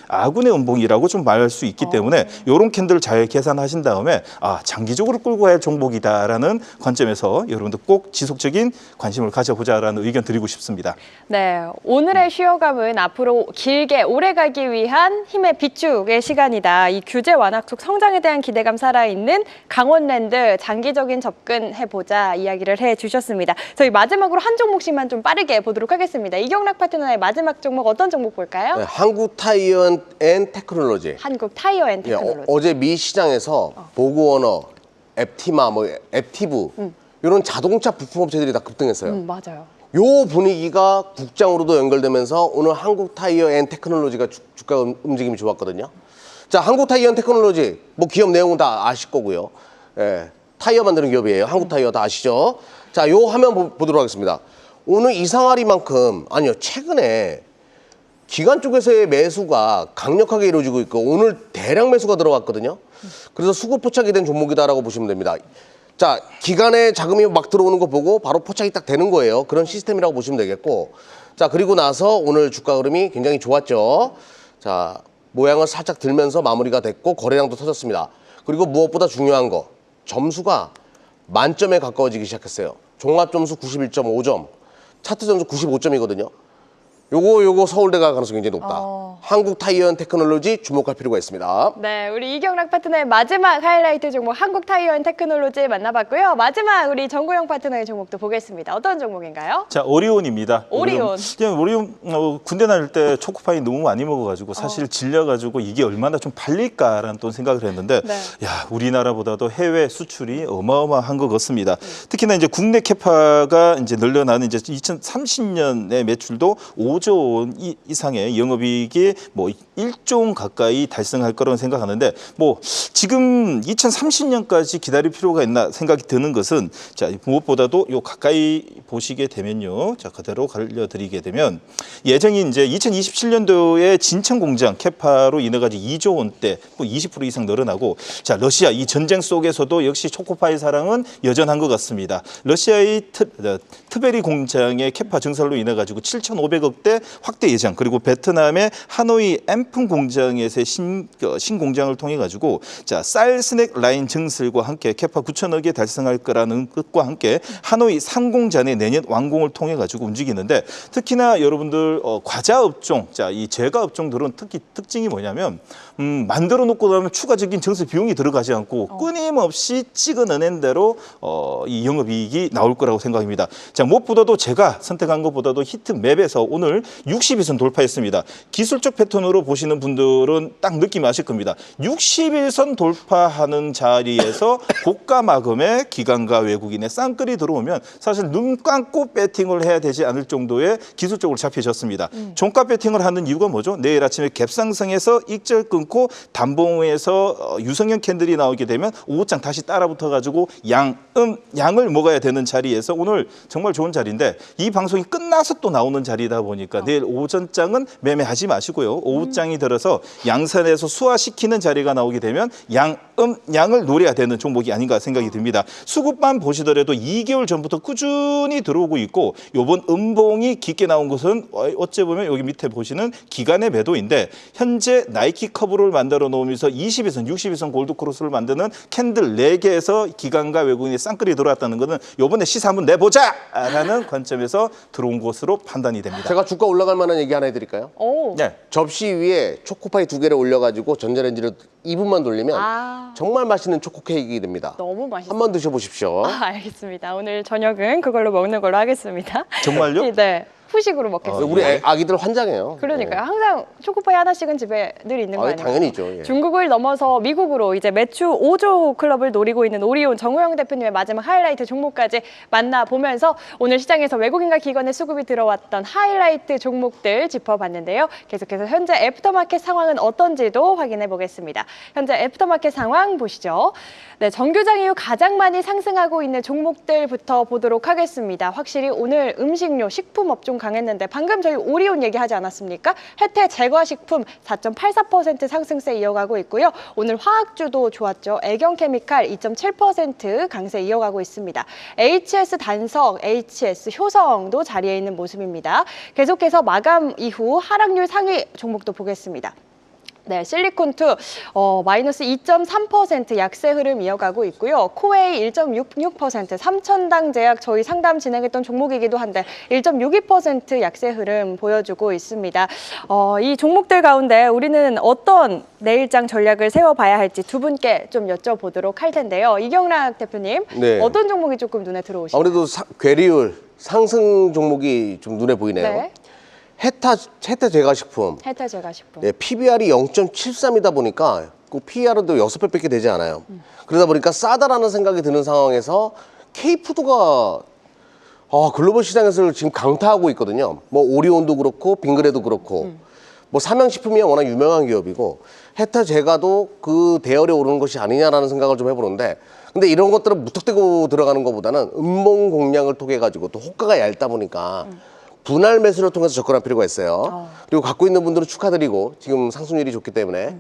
아군의 음봉이라고 좀 말할 수 있기 때문에 이런 캔들을 잘 계산하신 다음에 장기적으로 끌고 갈 종목이다라는 관점에서 여러분들 꼭 지속적인 관심을 가져보자라는 의견 드리고 싶습니다. 네, 오늘의 쉬어감은 앞으로 길게 오래 가기 위한 힘의 비축의 시간이다. 이 규제 완화 속 성장에 대한 기대가 기대감 살아있는 강원랜드 장기적인 접근해보자 이야기를 해주셨습니다. 저희 마지막으로 한 종목씩만 좀 빠르게 보도록 하겠습니다. 이경락 파트너의 마지막 종목 어떤 종목 볼까요? 네, 한국 타이어 앤 테크놀로지. 한국 타이어 앤 테크놀로지. 어제 미 시장에서 보그워너, 앱티마, 앱티브 이런 자동차 부품업체들이 다 급등했어요. 맞아요. 요 분위기가 국장으로도 연결되면서 오늘 한국 타이어 앤 테크놀로지가 주가 움직임이 좋았거든요. 자, 한국 타이어 앤 테크놀로지 뭐 기업 내용은 다 아실 거고요. 예, 타이어 만드는 기업이에요. 한국 타이어 다 아시죠? 자, 요 화면 보도록 하겠습니다. 오늘 이상하리만큼 아니요, 최근에 기관 쪽에서의 매수가 강력하게 이루어지고 있고 오늘 대량 매수가 들어왔거든요. 그래서 수급 포착이 된 종목이다라고 보시면 됩니다. 자, 기관에 자금이 막 들어오는 거 보고 바로 포착이 딱 되는 거예요. 그런 시스템이라고 보시면 되겠고. 자, 그리고 나서 오늘 주가 흐름이 굉장히 좋았죠. 자, 모양을 살짝 들면서 마무리가 됐고 거래량도 터졌습니다. 그리고 무엇보다 중요한 거, 점수가 만점에 가까워지기 시작했어요. 종합 점수 91.5점, 차트 점수 95점이거든요. 요거 서울대 갈 가능성이 굉장히 높다. 한국 타이어 앤 테크놀로지 주목할 필요가 있습니다. 네, 우리 이경락 파트너의 마지막 하이라이트 종목 한국 타이어 앤 테크놀로지 만나봤고요. 마지막 우리 정구영 파트너의 종목도 보겠습니다. 어떤 종목인가요? 자, 오리온입니다. 오리온. 오리온 군대 다닐 때 초코파이 너무 많이 먹어가지고 사실 질려가지고 이게 얼마나 좀 팔릴까라는 또 생각을 했는데 네. 야, 우리나라보다도 해외 수출이 어마어마한 것 같습니다. 특히나 이제 국내 캐파가 이제 늘려나는 이제 2030년의 매출도 5조 원 이상의 영업이익이 뭐 1조 원 가까이 달성할 거라고 생각하는데 뭐 지금 2030년까지 기다릴 필요가 있나 생각이 드는 것은 자, 무엇보다도 요 가까이 보시게 되면요. 자, 그대로 알려드리게 되면 예정이 이제 2027년도에 진천 공장 캐파로 인해 가지고 2조 원대 뭐 20% 이상 늘어나고 자, 러시아 이 전쟁 속에서도 역시 초코파이 사랑은 여전한 것 같습니다. 러시아의 트베리 공장의 캐파 증설로 인해 가지고 7,500억대 확대 예정 그리고 베트남의 하노이 엠풍 공장에서의 신공장을 통해 가지고 자, 쌀 스낵 라인 증설과 함께 캐파 9천억에 달성할 거라는 것과 함께 하노이 상공장의 내년 완공을 통해 가지고 움직이는데 특히나 여러분들 과자 업종 자, 이 제과 업종들은 특히 특징이 뭐냐면 만들어 놓고 나면 추가적인 증설 비용이 들어가지 않고 끊임없이 찍어내는 대로 이 영업이익이 나올 거라고 생각합니다. 자, 무엇보다도 제가 선택한 것보다도 히트맵에서 오늘 60일선 돌파했습니다. 기술적 패턴으로 보시는 분들은 딱 느낌이 아실 겁니다. 60일선 돌파하는 자리에서 고가 마감에 기관과 외국인의 쌍끌이 들어오면 사실 눈 감고 배팅을 해야 되지 않을 정도의 기술적으로 잡혀졌습니다. 종가 배팅을 하는 이유가 뭐죠? 내일 아침에 갭상승해서 익절 끊고 단봉에서 유성형 캔들이 나오게 되면 오후장 다시 따라붙어 가지고 양을 먹어야 되는 자리에서 오늘 정말 좋은 자리인데 이 방송이 끝나서 또 나오는 자리다 보니까 내일 오전장은 매매하지 마시고요. 오후장이 들어서 양산에서 수화시키는 자리가 나오게 되면 양을 노려야 되는 종목이 아닌가 생각이 듭니다. 수급만 보시더라도 2개월 전부터 꾸준히 들어오고 있고 이번 음봉이 깊게 나온 것은 어찌 보면 여기 밑에 보시는 기간의 매도인데 현재 나이키 커브를 만들어 놓으면서 20일선, 60일선 골드 크로스를 만드는 캔들 4개에서 기관과 외국인이 쌍끌이 들어왔다는 것은 이번에 시세 한번 내보자라는 관점에서 들어온 것으로 판단이 됩니다. 제가 주가 올라갈 만한 얘기 하나 해드릴까요? 오. 네. 접시 위에 초코파이 2개를 올려가지고 전자레인지를 2분만 돌리면 정말 맛있는 초코 케이크 됩니다. 너무 맛있어요. 한번 드셔보십시오. 알겠습니다. 오늘 저녁은 그걸로 먹는 걸로 하겠습니다. 정말요? 네. 후식으로 먹겠습니다. 우리 아기들 환장해요. 그러니까요. 항상 초코파이 하나씩은 집에 늘 있는 거 아니에요? 당연히죠. 예. 중국을 넘어서 미국으로 이제 매출 5조 클럽을 노리고 있는 오리온 정호영 대표님의 마지막 하이라이트 종목까지 만나보면서 오늘 시장에서 외국인과 기관의 수급이 들어왔던 하이라이트 종목들 짚어봤는데요. 계속해서 현재 애프터마켓 상황은 어떤지도 확인해 보겠습니다. 현재 애프터마켓 상황 보시죠. 네, 정규장 이후 가장 많이 상승하고 있는 종목들부터 보도록 하겠습니다. 확실히 오늘 음식료, 식품 업종 강했는데 방금 저희 오리온 얘기하지 않았습니까? 혜태 제과식품 4.84% 상승세 이어가고 있고요. 오늘 화학주도 좋았죠. 애경케미칼 2.7% 강세 이어가고 있습니다. HS 단석, HS 효성도 자리에 있는 모습입니다. 계속해서 마감 이후 하락률 상위 종목도 보겠습니다. 네, 실리콘2 마이너스 2.3% 약세 흐름 이어가고 있고요. 코웨이 1.66%, 삼천당 제약 저희 상담 진행했던 종목이기도 한데 1.62% 약세 흐름 보여주고 있습니다. 이 종목들 가운데 우리는 어떤 내일장 전략을 세워봐야 할지 두 분께 좀 여쭤보도록 할 텐데요. 이경락 대표님, 네. 어떤 종목이 조금 눈에 들어오시나요? 아무래도 괴리율 상승 종목이 좀 눈에 보이네요. 네. 해타 제과식품. 해태 제과식품. 네, PBR이 0.73이다 보니까 그 PER도 6배밖에 되지 않아요. 그러다 보니까 싸다라는 생각이 드는 상황에서 K푸드가 글로벌 시장에서 지금 강타하고 있거든요. 뭐 오리온도 그렇고 빙그레도 그렇고 뭐 삼양식품이 워낙 유명한 기업이고 해타 제과도 그 대열에 오르는 것이 아니냐라는 생각을 좀 해보는데, 근데 이런 것들은 무턱대고 들어가는 것보다는 음봉 공략을 통해 가지고 또 호가가 얇다 보니까 분할 매수를 통해서 접근할 필요가 있어요. 그리고 갖고 있는 분들은 축하드리고 지금 상승률이 좋기 때문에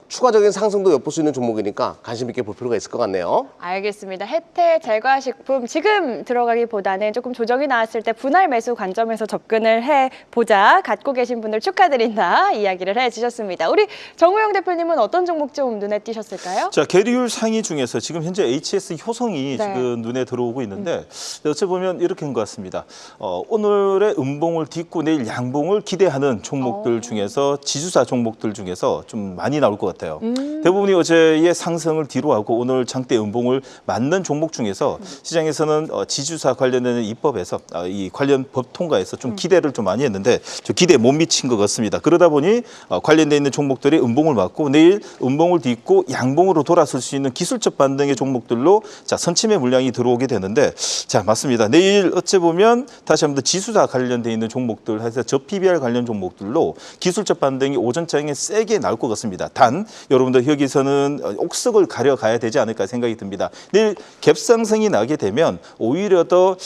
추가적인 상승도 엿볼 수 있는 종목이니까 관심 있게 볼 필요가 있을 것 같네요. 알겠습니다. 혜태 제과식품 지금 들어가기보다는 조금 조정이 나왔을 때 분할 매수 관점에서 접근을 해보자. 갖고 계신 분들 축하드린다 이야기를 해주셨습니다. 우리 정우영 대표님은 어떤 종목 좀 눈에 띄셨을까요? 자, 계리율 상위 중에서 지금 현재 HS 효성이 네. 지금 눈에 들어오고 있는데 어찌 보면 이렇게인 것 같습니다. 오늘의 음봉을 딛고 내일 양봉을 기대하는 종목들 중에서 지주사 종목들 중에서 좀 많이 나올 것 같아요. 대부분이 어제의 상승을 뒤로하고 오늘 장대 음봉을 맞는 종목 중에서 시장에서는 지주사 관련된 입법에서 이 관련 법 통과에서 좀 기대를 좀 많이 했는데 저 기대에 못 미친 것 같습니다. 그러다 보니 관련돼 있는 종목들이 음봉을 맞고 내일 음봉을 딛고 양봉으로 돌아설 수 있는 기술적 반등의 종목들로 자 선침의 물량이 들어오게 되는데, 자 맞습니다. 내일 어찌 보면 다시 한번 더 지수사 관련돼 있는 종목들 해서 저 PBR 관련 종목들로 기술적 반등이 오전장에 세게 나올 것 같습니다. 단 여러분들 여기서는 옥석을 가려가야 되지 않을까 생각이 듭니다. 내일 갭상승이 나게 되면 오히려 더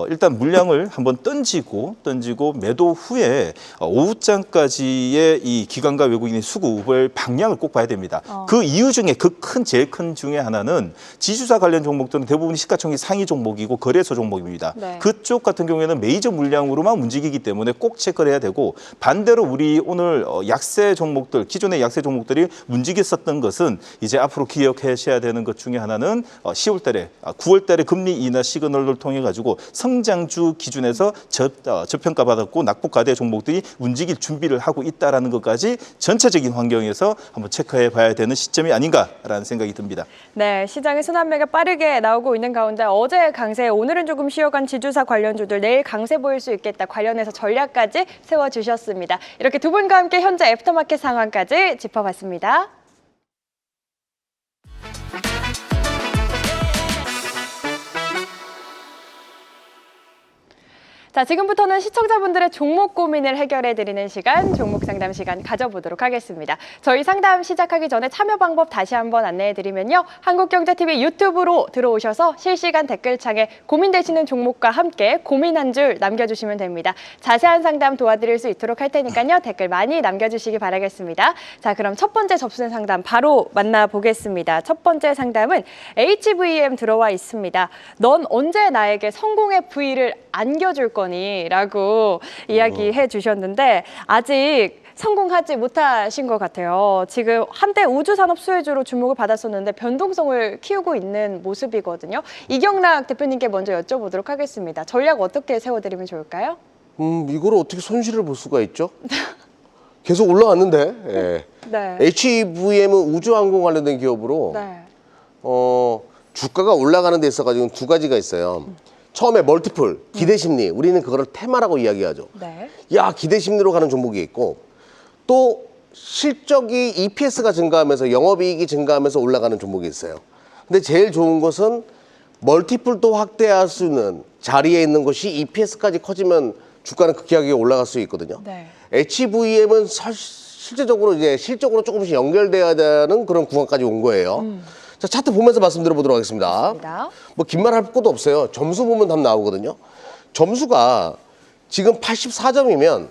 일단 물량을 한번 던지고 매도 후에 오후장까지의 이 기관과 외국인의 수급을 방향을 꼭 봐야 됩니다. 그 이유 중에 제일 큰 중에 하나는 지주사 관련 종목들은 대부분 시가총액 상위 종목이고 거래소 종목입니다. 네. 그쪽 같은 경우에는 메이저 물량으로만 움직이기 때문에 꼭 체크를 해야 되고, 반대로 우리 오늘 약세 종목들, 기존의 약세 종목들이 움직였었던 것은 이제 앞으로 기억하셔야 되는 것 중에 하나는 10월 달에, 9월 달에 금리 인하 시그널을 통해 가지고 성장주 기준에서 저평가 받았고 낙폭과대 종목들이 움직일 준비를 하고 있다라는 것까지 전체적인 환경에서 한번 체크해 봐야 되는 시점이 아닌가라는 생각이 듭니다. 네, 시장의 순환매가 빠르게 나오고 있는 가운데 어제 강세, 오늘은 조금 쉬어간 지주사 관련주들 내일 강세 보일 수 있겠다 관련해서 전략까지 세워주셨습니다. 이렇게 두 분과 함께 현재 애프터마켓 상황까지 짚어봤습니다. 자, 지금부터는 시청자분들의 종목 고민을 해결해드리는 시간, 종목 상담 시간 가져보도록 하겠습니다. 저희 상담 시작하기 전에 참여 방법 다시 한번 안내해드리면요. 한국경제TV 유튜브로 들어오셔서 실시간 댓글창에 고민되시는 종목과 함께 고민 한 줄 남겨주시면 됩니다. 자세한 상담 도와드릴 수 있도록 할 테니까요. 댓글 많이 남겨주시기 바라겠습니다. 자, 그럼 첫 번째 접수 상담 바로 만나보겠습니다. 첫 번째 상담은 HVM 들어와 있습니다. 넌 언제 나에게 성공의 V를 안겨줄 거니? 라고 이야기해 주셨는데 아직 성공하지 못하신 것 같아요. 지금 한때 우주산업 수혜주로 주목을 받았었는데 변동성을 키우고 있는 모습이거든요. 이경락 대표님께 먼저 여쭤보도록 하겠습니다. 전략 어떻게 세워드리면 좋을까요? 이걸 어떻게 손실을 볼 수가 있죠? 계속 올라왔는데. 예. 네. HVM은 우주항공 관련된 기업으로 네. 주가가 올라가는 데 있어가지고 두 가지가 있어요. 처음에 멀티플, 기대심리. 우리는 그거를 테마라고 이야기하죠. 네. 야, 기대심리로 가는 종목이 있고, 또 실적이 EPS가 증가하면서 영업이익이 증가하면서 올라가는 종목이 있어요. 근데 제일 좋은 것은 멀티플도 확대할 수 있는 자리에 있는 것이 EPS까지 커지면 주가는 급격하게 올라갈 수 있거든요. 네. HVM은 실제적으로 이제 실적으로 조금씩 연결돼야 되는 그런 구간까지 온 거예요. 자, 차트 보면서 말씀드려 보도록 하겠습니다. 뭐 긴 말 할 것도 없어요. 점수 보면 답 나오거든요. 점수가 지금 84점이면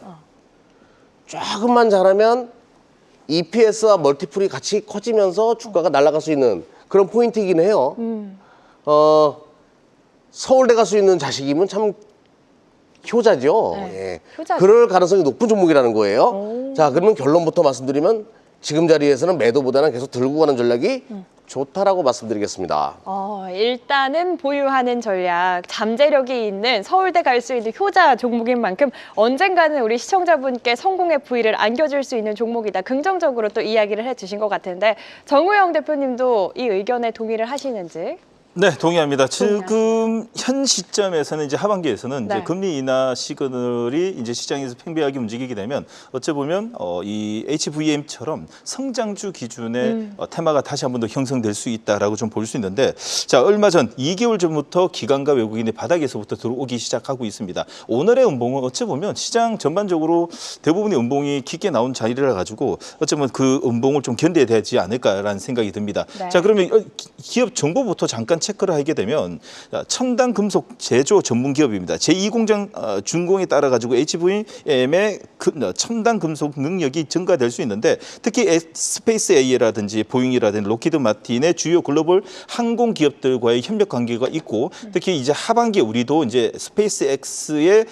조금만 잘하면 EPS와 멀티플이 같이 커지면서 주가가 날아갈 수 있는 그런 포인트이긴 해요. 서울대 갈 수 있는 자식이면 참 효자죠. 네, 예. 효자죠. 그럴 가능성이 높은 종목이라는 거예요. 오. 자, 그러면 결론부터 말씀드리면 지금 자리에서는 매도보다는 계속 들고 가는 전략이 좋다라고 말씀드리겠습니다. 일단은 보유하는 전략, 잠재력이 있는 서울대 갈 수 있는 효자 종목인 만큼 언젠가는 우리 시청자분께 성공의 V를 안겨줄 수 있는 종목이다. 긍정적으로 또 이야기를 해주신 것 같은데 정우영 대표님도 이 의견에 동의를 하시는지? 네, 동의합니다. 지금 현 시점에서는 이제 하반기에서는 네. 이제 금리 인하 시그널이 이제 시장에서 팽배하게 움직이게 되면 어찌 보면 이 HVM처럼 성장주 기준의 테마가 다시 한 번 더 형성될 수 있다라고 좀 볼 수 있는데, 자, 얼마 전 2개월 전부터 기관과 외국인의 바닥에서부터 들어오기 시작하고 있습니다. 오늘의 음봉은 어찌 보면 시장 전반적으로 대부분의 음봉이 깊게 나온 자리라 가지고 어쩌면 그 음봉을 좀 견뎌야 되지 않을까라는 생각이 듭니다. 네. 자, 그러면 기업 정보부터 잠깐 체크를 하게 되면 첨단 금속 제조 전문 기업입니다. 제2공장 준공에 따라 가지고 HVM의 첨단 금속 능력이 증가될 수 있는데, 특히 스페이스 A라든지 보잉이라든지 로키드 마틴의 주요 글로벌 항공 기업들과의 협력 관계가 있고, 특히 이제 하반기에 우리도 이제 스페이스 X의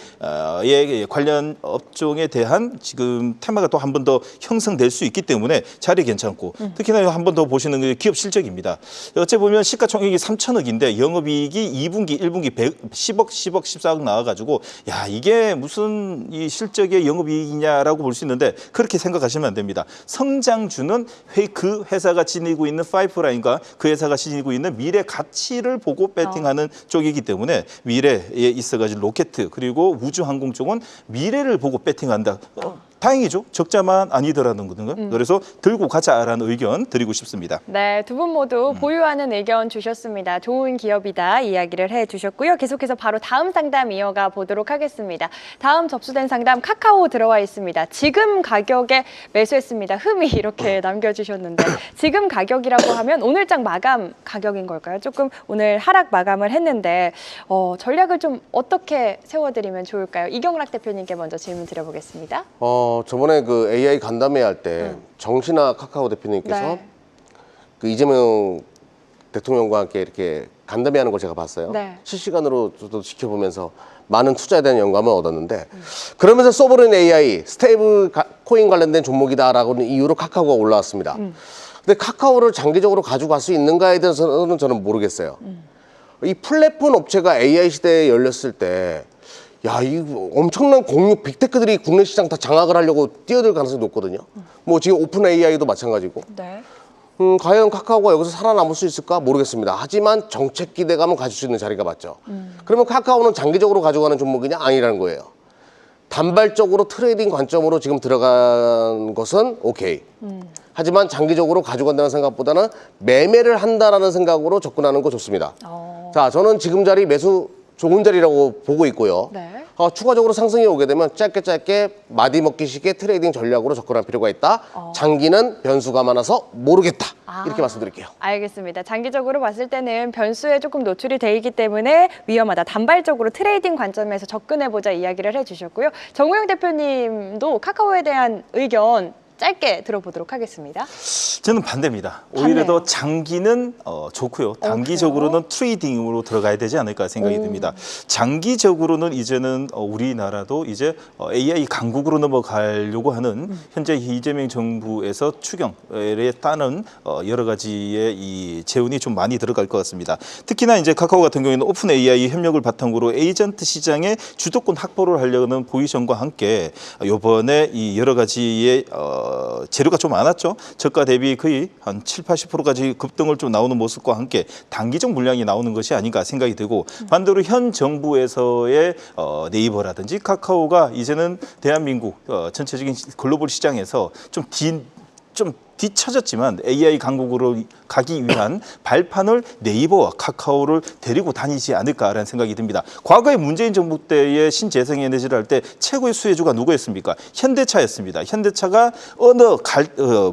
관련 업종에 대한 지금 테마가 또 한 번 더 형성될 수 있기 때문에 자리 괜찮고, 특히나 한 번 더 보시는 게 기업 실적입니다. 어째 보면 시가총액이 3천억인데 영업이익이 2분기, 1분기 10억, 14억 나와가지고 야, 이게 무슨 이 실적의 영업이익이냐라고 볼 수 있는데 그렇게 생각하시면 안 됩니다. 성장주는 그 회사가 지니고 있는 파이프라인과 그 회사가 지니고 있는 미래 가치를 보고 배팅하는 쪽이기 때문에 미래에 있어가지고 로켓 그리고 우주항공 쪽은 미래를 보고 배팅한다. 다행이죠. 적자만 아니더라는 거든요. 그래서 들고 가자라는 의견 드리고 싶습니다. 네, 두 분 모두 보유하는 의견 주셨습니다. 좋은 기업이다 이야기를 해주셨고요. 계속해서 바로 다음 상담 이어가 보도록 하겠습니다. 다음 접수된 상담 카카오 들어와 있습니다. 지금 가격에 매수했습니다. 흠이 이렇게 남겨주셨는데 지금 가격이라고 하면 오늘장 마감 가격인 걸까요? 조금 오늘 하락 마감을 했는데 전략을 좀 어떻게 세워드리면 좋을까요? 이경락 대표님께 먼저 질문 드려보겠습니다. 저번에 그 AI 간담회 할 때 정신아 카카오 대표님께서 네. 그 이재명 대통령과 함께 이렇게 간담회하는 걸 제가 봤어요. 네. 실시간으로 저도 지켜보면서 많은 투자에 대한 영감을 얻었는데, 그러면서 소버린 AI, 스테이블 코인 관련된 종목이다라고 이유로 카카오가 올라왔습니다. 근데 카카오를 장기적으로 가지고 갈 수 있는가에 대해서는 저는 모르겠어요. 이 플랫폼 업체가 AI 시대에 열렸을 때 야, 이 엄청난 공유 빅테크들이 국내 시장 다 장악을 하려고 뛰어들 가능성이 높거든요. 뭐 지금 오픈 AI도 마찬가지고. 네. 과연 카카오가 여기서 살아남을 수 있을까 모르겠습니다. 하지만 정책 기대감은 가질 수 있는 자리가 맞죠. 그러면 카카오는 장기적으로 가져가는 종목이냐? 아니라는 거예요. 단발적으로 트레이딩 관점으로 지금 들어간 것은 오케이. 하지만 장기적으로 가져간다는 생각보다는 매매를 한다라는 생각으로 접근하는 거 좋습니다. 자, 저는 지금 자리 매수 좋은 자리라고 보고 있고요. 네. 추가적으로 상승이 오게 되면 짧게 마디 먹기식의 트레이딩 전략으로 접근할 필요가 있다. 장기는 변수가 많아서 모르겠다. 이렇게 말씀드릴게요. 알겠습니다. 장기적으로 봤을 때는 변수에 조금 노출이 돼 있기 때문에 위험하다. 단발적으로 트레이딩 관점에서 접근해보자 이야기를 해주셨고요. 정우영 대표님도 카카오에 대한 의견 짧게 들어보도록 하겠습니다. 저는 반대입니다. 반대요? 오히려 더 장기는 좋고요. 단기적으로는 트레이딩으로 들어가야 되지 않을까 생각이 듭니다. 장기적으로는 이제는 우리나라도 이제 AI 강국으로 넘어가려고 하는 현재 이재명 정부에서 추경에 따른 여러 가지의 이 재원이 좀 많이 들어갈 것 같습니다. 특히나 이제 카카오 같은 경우에는 오픈 AI 협력을 바탕으로 에이전트 시장의 주도권 확보를 하려는 포지션과 함께 이번에 이 여러 가지의 재료가 좀 많았죠. 저가 대비 거의 한 70~80%까지 급등을 좀 나오는 모습과 함께 단기적 물량이 나오는 것이 아닌가 생각이 되고, 반대로 현 정부에서의 네이버라든지 카카오가 이제는 대한민국 전체적인 글로벌 시장에서 좀 뒤처졌지만 AI 강국으로 가기 위한 발판을 네이버와 카카오를 데리고 다니지 않을까라는 생각이 듭니다. 과거에 문재인 정부 때의 신재생에너지를 할 때 최고의 수혜주가 누구였습니까? 현대차였습니다. 현대차가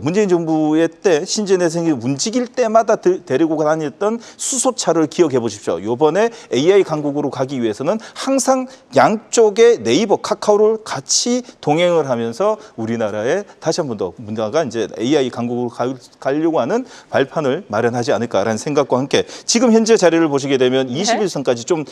문재인 정부의 때 신재생에너지 움직일 때마다 데리고 다녔던 수소차를 기억해 보십시오. 이번에 AI 강국으로 가기 위해서는 항상 양쪽의 네이버, 카카오를 같이 동행을 하면서 우리나라에 다시 한 번 더 문화가 이제 AI 강국으로 가려고 하는 발판을 마련하지 않을까라는 생각과 함께 지금 현재 자리를 보시게 되면 21선까지 좀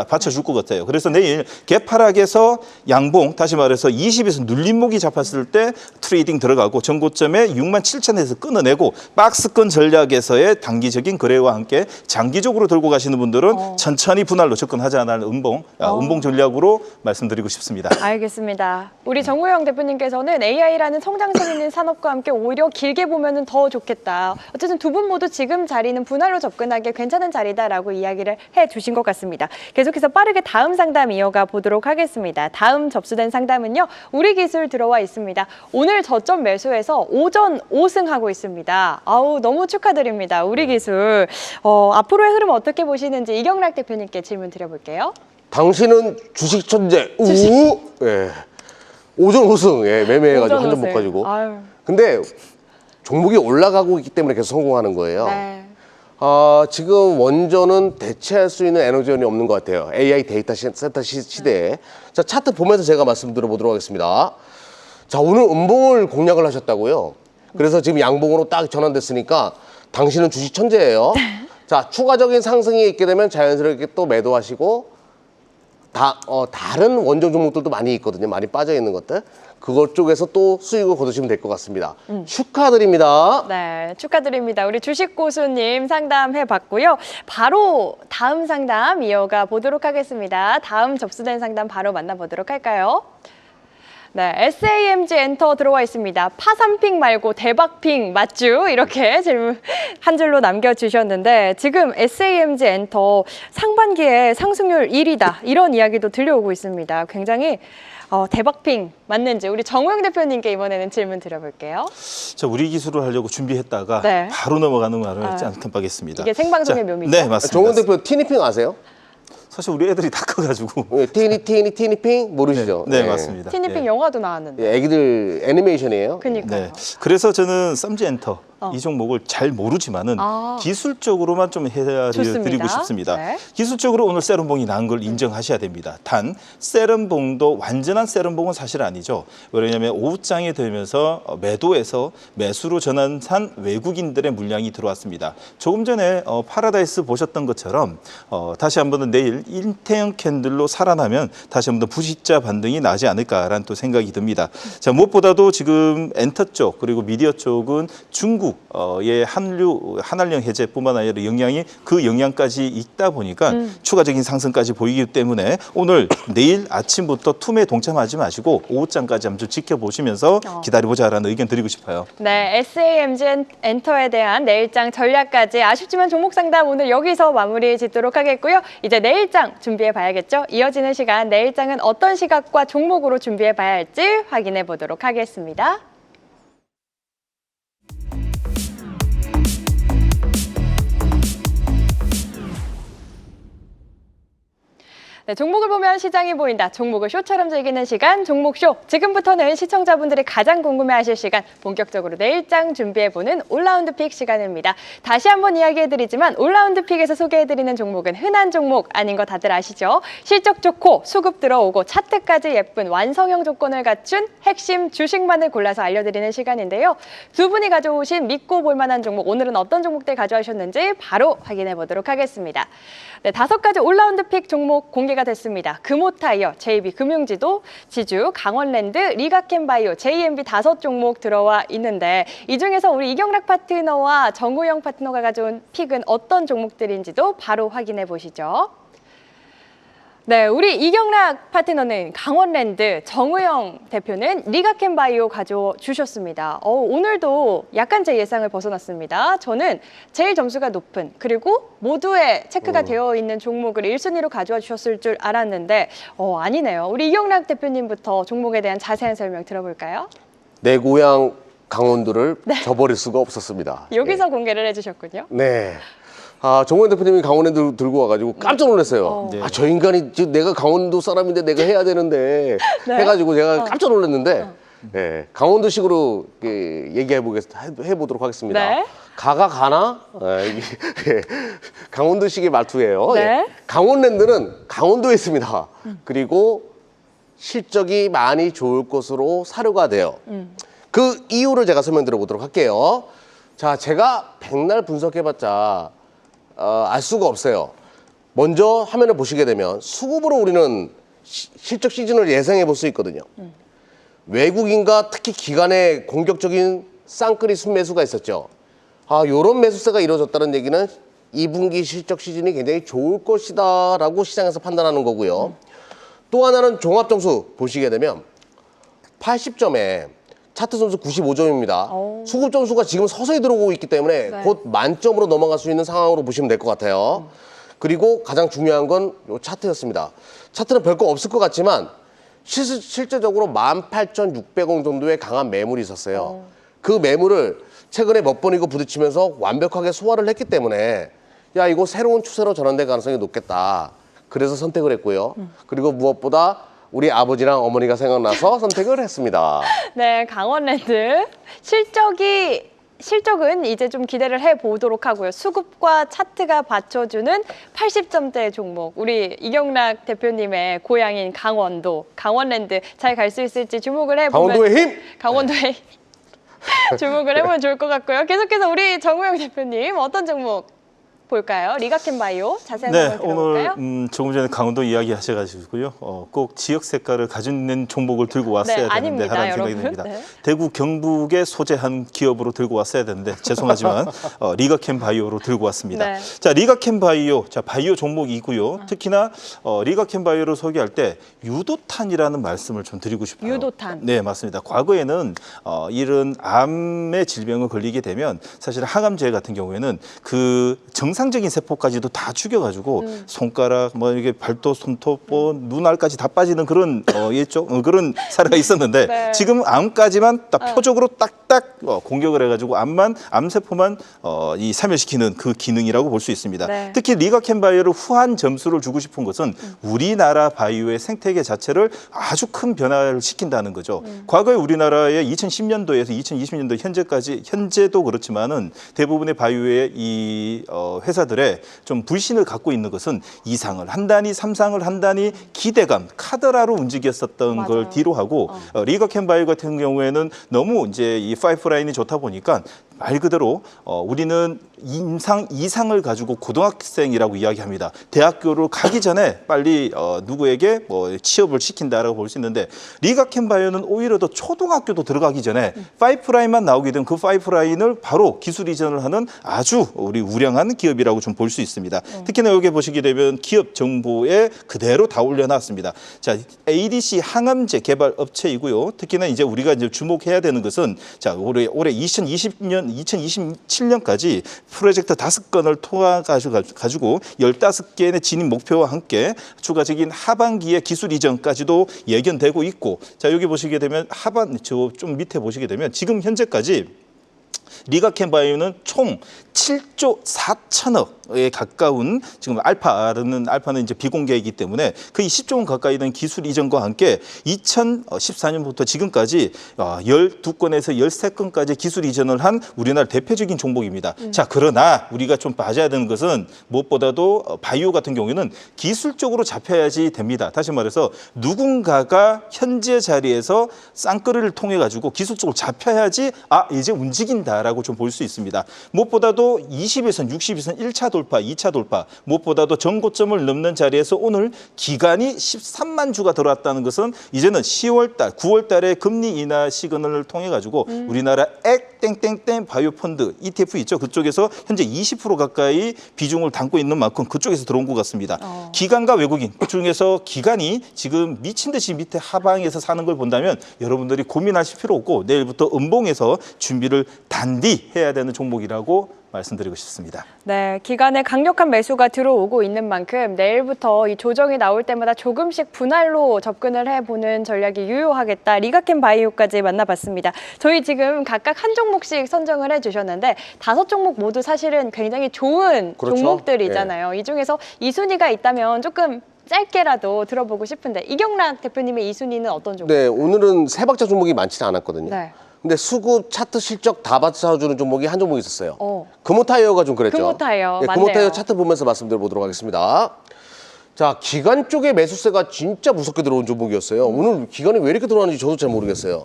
받쳐줄 것 같아요. 그래서 내일 개파락에서 양봉, 다시 말해서 20에서 눌림목이 잡혔을 때 트레이딩 들어가고 전고점에 67,000에서 끊어내고 박스권 전략에서의 단기적인 거래와 함께 장기적으로 들고 가시는 분들은 천천히 분할로 접근하자는 음봉 전략으로 말씀드리고 싶습니다. 알겠습니다. 우리 정우영 대표님께서는 AI라는 성장성 있는 산업과 함께 오히려 길게 보면은 더 좋겠다. 어쨌든 두 분 모두 지금 자리는 분할로 접근하기에 괜찮은 자리다라고 이야기를 해주신 것 같습니다. 계속해서 빠르게 다음 상담 이어가 보도록 하겠습니다. 다음 접수된 상담은요. 우리기술 들어와 있습니다. 오늘 저점 매수해서 오전 5승하고 있습니다. 아우 너무 축하드립니다. 우리기술. 앞으로의 흐름 어떻게 보시는지 이경락 대표님께 질문 드려볼게요. 당신은 주식 천재. 예. 오전 우승. 예, 매매해가지고 한 점 못 가지고. 아유. 근데 종목이 올라가고 있기 때문에 계속 성공하는 거예요. 네. 지금 원전은 대체할 수 있는 에너지원이 없는 것 같아요. AI 데이터 센터 시대에. 자, 차트 보면서 제가 말씀드려 보도록 하겠습니다. 자, 오늘 음봉을 공략을 하셨다고요. 그래서 지금 양봉으로 딱 전환됐으니까 당신은 주식 천재예요. 자, 추가적인 상승이 있게 되면 자연스럽게 또 매도하시고 다른 원전 종목들도 많이 있거든요. 많이 빠져 있는 것들. 그것 쪽에서 또 수익을 거두시면 될 것 같습니다. 축하드립니다. 네, 축하드립니다. 우리 주식 고수님 상담해 봤고요. 바로 다음 상담 이어가 보도록 하겠습니다. 다음 접수된 상담 바로 만나보도록 할까요? 네, SAMG 엔터 들어와 있습니다. 파산핑 말고 대박핑 맞죠? 이렇게 질문 한 줄로 남겨주셨는데 지금 SAMG 엔터 상반기에 상승률 1위다 이런 이야기도 들려오고 있습니다. 굉장히 대박핑 맞는지 우리 정우영 대표님께 이번에는 질문 드려볼게요. 자, 우리 기술을 하려고 준비했다가 네. 바로 넘어가는 말을 깜빡했습니다. 이게 생방송의 묘미죠? 네, 맞습니다. 정원 대표 티니핑 아세요? 사실 우리 애들이 다 커가지고. 티니핑 모르시죠? 네, 맞습니다. 티니핑 예. 영화도 나왔는데. 예, 애기들 애니메이션이에요. 그니까요. 네. 그래서 저는 쌈지 엔터 이 종목을 잘 모르지만은 아. 기술적으로만 좀 헤아려 좋습니다. 드리고 싶습니다. 네. 기술적으로 오늘 세럼봉이 나은 걸 인정하셔야 됩니다. 단 세럼봉도 완전한 세럼봉은 사실 아니죠. 왜냐하면 오후장에 되면서 매도에서 매수로 전환한 외국인들의 물량이 들어왔습니다. 조금 전에 파라다이스 보셨던 것처럼 다시 한번 내일 인태형 캔들로 살아나면 다시 한번 부식자 반등이 나지 않을까라는 또 생각이 듭니다. 자, 무엇보다도 지금 엔터 쪽 그리고 미디어 쪽은 중국의 한한령 해제뿐만 아니라 그 영향까지 있다 보니까 추가적인 상승까지 보이기 때문에 오늘 내일 아침부터 툼에 동참하지 마시고 오후장까지 한번 지켜보시면서 기다려보자라는 의견 드리고 싶어요. 네, SAMG 엔터에 대한 내일장 전략까지 아쉽지만 종목 상담 오늘 여기서 마무리 짓도록 하겠고요. 이제 내일장 준비해 봐야겠죠. 이어지는 시간 내일장은 어떤 시각과 종목으로 준비해 봐야 할지 확인해 보도록 하겠습니다. 네, 종목을 보면 시장이 보인다. 종목을 쇼처럼 즐기는 시간, 종목쇼. 지금부터는 시청자분들이 가장 궁금해하실 시간, 본격적으로 내일장 준비해보는 올라운드 픽 시간입니다. 다시 한번 이야기해드리지만 올라운드 픽에서 소개해드리는 종목은 흔한 종목 아닌 거 다들 아시죠? 실적 좋고 수급 들어오고 차트까지 예쁜 완성형 조건을 갖춘 핵심 주식만을 골라서 알려드리는 시간인데요. 두 분이 가져오신 믿고 볼만한 종목, 오늘은 어떤 종목들 가져오셨는지 바로 확인해보도록 하겠습니다. 네, 5가지 올라운드 픽 종목 공개가 됐습니다. 금호타이어, JB금융지도, 지주, 강원랜드, 리가켄바이오, JMB 5종목 들어와 있는데 이 중에서 우리 이경락 파트너와 정우영 파트너가 가져온 픽은 어떤 종목들인지도 바로 확인해 보시죠. 네, 우리 이경락 파트너는 강원랜드, 정우영 대표는 리가켄바이오 가져주셨습니다. 오늘도 약간 제 예상을 벗어났습니다. 저는 제일 점수가 높은 그리고 모두에 체크가 되어 있는 종목을 1순위로 가져와 주셨을 줄 알았는데 아니네요. 우리 이경락 대표님부터 종목에 대한 자세한 설명 들어볼까요? 내 고향 강원도를 저버릴 수가 없었습니다. 여기서 공개를 해주셨군요. 네. 정원 대표님이 강원랜드 들고 와가지고 깜짝 놀랐어요. 저 인간이 지금 내가 강원도 사람인데 내가 해야 되는데 해가지고 제가 깜짝 놀랐는데 강원도식으로 해보도록 하겠습니다. 네. 가가 가나? 강원도식의 말투예요. 네. 강원랜드는 강원도에 있습니다. 그리고 실적이 많이 좋을 것으로 사료가 돼요. 그 이유를 제가 설명드려 보도록 할게요. 자, 제가 백날 분석해봤자 알 수가 없어요. 먼저 화면을 보시게 되면 수급으로 우리는 실적 시즌을 예상해 볼 수 있거든요. 외국인과 특히 기관의 공격적인 쌍끌이 순매수가 있었죠. 요런 매수세가 이루어졌다는 얘기는 2분기 실적 시즌이 굉장히 좋을 것이다 라고 시장에서 판단하는 거고요. 또 하나는 종합점수 보시게 되면 80점에 차트 점수 95점입니다. 수급 점수가 지금 서서히 들어오고 있기 때문에 네. 곧 만점으로 넘어갈 수 있는 상황으로 보시면 될 것 같아요. 그리고 가장 중요한 건 이 차트였습니다. 차트는 별거 없을 것 같지만 실제적으로 18,600원 정도의 강한 매물이 있었어요. 그 매물을 최근에 몇 번이고 부딪히면서 완벽하게 소화를 했기 때문에 야, 이거 새로운 추세로 전환될 가능성이 높겠다. 그래서 선택을 했고요. 그리고 무엇보다 우리 아버지랑 어머니가 생각나서 선택을 했습니다. 네, 강원랜드 실적은 이제 좀 기대를 해보도록 하고요. 수급과 차트가 받쳐주는 80점대 종목, 우리 이경락 대표님의 고향인 강원도, 강원랜드 잘 갈 수 있을지 주목을 해보면 강원도의 힘! 강원도의 주목을 해보면 좋을 것 같고요. 계속해서 우리 정우영 대표님 어떤 종목 볼까요? 리가켄바이오 자세한 네, 설명 들어볼까요? 오늘 조금 전에 강원도 이야기 하셔가지고요. 꼭 지역 색깔을 가지고 있는 종목을 들고 왔어야 네, 되는데 아닙니다, 하라는 생각이 여러분. 듭니다. 네. 대구 경북에 소재한 기업으로 들고 왔어야 되는데 죄송하지만 리가켄바이오로 들고 왔습니다. 네. 자, 리가켄바이오, 자 바이오 종목이고요. 특히나 리가켄바이오를 소개할 때 유도탄이라는 말씀을 좀 드리고 싶어요. 유도탄. 네, 맞습니다. 과거에는 이런 암의 질병을 걸리게 되면 사실 항암제 같은 경우에는 그 정상적인 세포까지도 다 죽여가지고 손가락, 뭐 이렇게 발톱, 손톱, 눈알까지 다 빠지는 그런 그런 사례가 있었는데 네. 지금 암까지만 딱 표적으로 딱딱 공격을 해가지고 암세포만 이 사멸시키는 그 기능이라고 볼 수 있습니다. 네. 특히 리가켄바이오를 후한 점수를 주고 싶은 것은 우리나라 바이오의 생태계 자체를 아주 큰 변화를 시킨다는 거죠. 과거에 우리나라의 2010년도에서 2020년도 현재도 그렇지만은 대부분의 바이오의 이 회사들의 좀 불신을 갖고 있는 것은 2상을 한다니 3상을 한다니 기대감, 카더라로 움직였었던 맞아요. 걸 뒤로 하고 리가켄바이오 같은 경우에는 너무 이제 이 파이프라인이 좋다 보니까 말 그대로 우리는 임상 2상을 가지고 고등학생이라고 이야기합니다. 대학교를 가기 전에 빨리 누구에게 뭐 취업을 시킨다라고 볼 수 있는데 리가켄바이오는 오히려 더 초등학교도 들어가기 전에 파이프라인만 나오게 되면 그 파이프라인을 바로 기술 이전을 하는 아주 우리 우량한 기업이라고 좀 볼 수 있습니다. 특히나 여기 보시게 되면 기업 정보에 그대로 다 올려놨습니다. 자, ADC 항암제 개발 업체이고요. 특히나 이제 우리가 이제 주목해야 되는 것은 자, 올해 2027년까지 프로젝트 5건을 통해가지고 15개의 진입 목표와 함께 추가적인 하반기의 기술 이전까지도 예견되고 있고, 자, 여기 보시게 되면 좀 밑에 보시게 되면 지금 현재까지 리가켄바이오는 총 7조 4천억에 가까운 지금 알파는 이제 비공개이기 때문에 거의 10조 원 가까이 된 기술 이전과 함께 2014년부터 지금까지 12건에서 13건까지 기술 이전을 한 우리나라 대표적인 종목입니다. 자, 그러나 우리가 좀 봐줘야 되는 것은 무엇보다도 바이오 같은 경우에는 기술적으로 잡혀야지 됩니다. 다시 말해서 누군가가 현재 자리에서 쌍끌이를 통해 가지고 기술적으로 잡혀야지 이제 움직인다라고 좀 볼 수 있습니다. 무엇보다도 20에선 60에선 1차 돌파, 2차 돌파, 무엇보다도 전고점을 넘는 자리에서 오늘 기간이 13만 주가 들어왔다는 것은 이제는 10월 달, 9월 달에 금리 인하 시그널을 통해 가지고 우리나라 땡땡땡 바이오 펀드 ETF 있죠. 그쪽에서 현재 20% 가까이 비중을 담고 있는 만큼 그쪽에서 들어온 것 같습니다. 기관과 외국인 그중에서 기관이 지금 미친 듯이 밑에 하방에서 사는 걸 본다면 여러분들이 고민하실 필요 없고 내일부터 음봉에서 준비를 단디 해야 되는 종목이라고 말씀드리고 싶습니다. 네, 기간에 강력한 매수가 들어오고 있는 만큼 내일부터 이 조정이 나올 때마다 조금씩 분할로 접근을 해보는 전략이 유효하겠다. 리가켄바이오까지 만나봤습니다. 저희 지금 각각 한 종목씩 선정을 해주셨는데 5종목 모두 사실은 굉장히 좋은 그렇죠. 종목들이잖아요. 이 중에서 2순위가 있다면 조금 짧게라도 들어보고 싶은데 이경락 대표님의 2순위는 어떤 종목? 네, 오늘은 세 박자 종목이 많지는 않았거든요. 네. 근데 수급 차트 실적 다 받쳐주는 종목이 한 종목 있었어요. 어. 금호타이어가 좀 그랬죠. 금호타이어, 네, 맞네요. 금호타이어 차트 보면서 말씀드려 보도록 하겠습니다. 자, 기관 쪽의 매수세가 진짜 무섭게 들어온 종목이었어요. 오늘 기관이 왜 이렇게 들어왔는지 저도 잘 모르겠어요.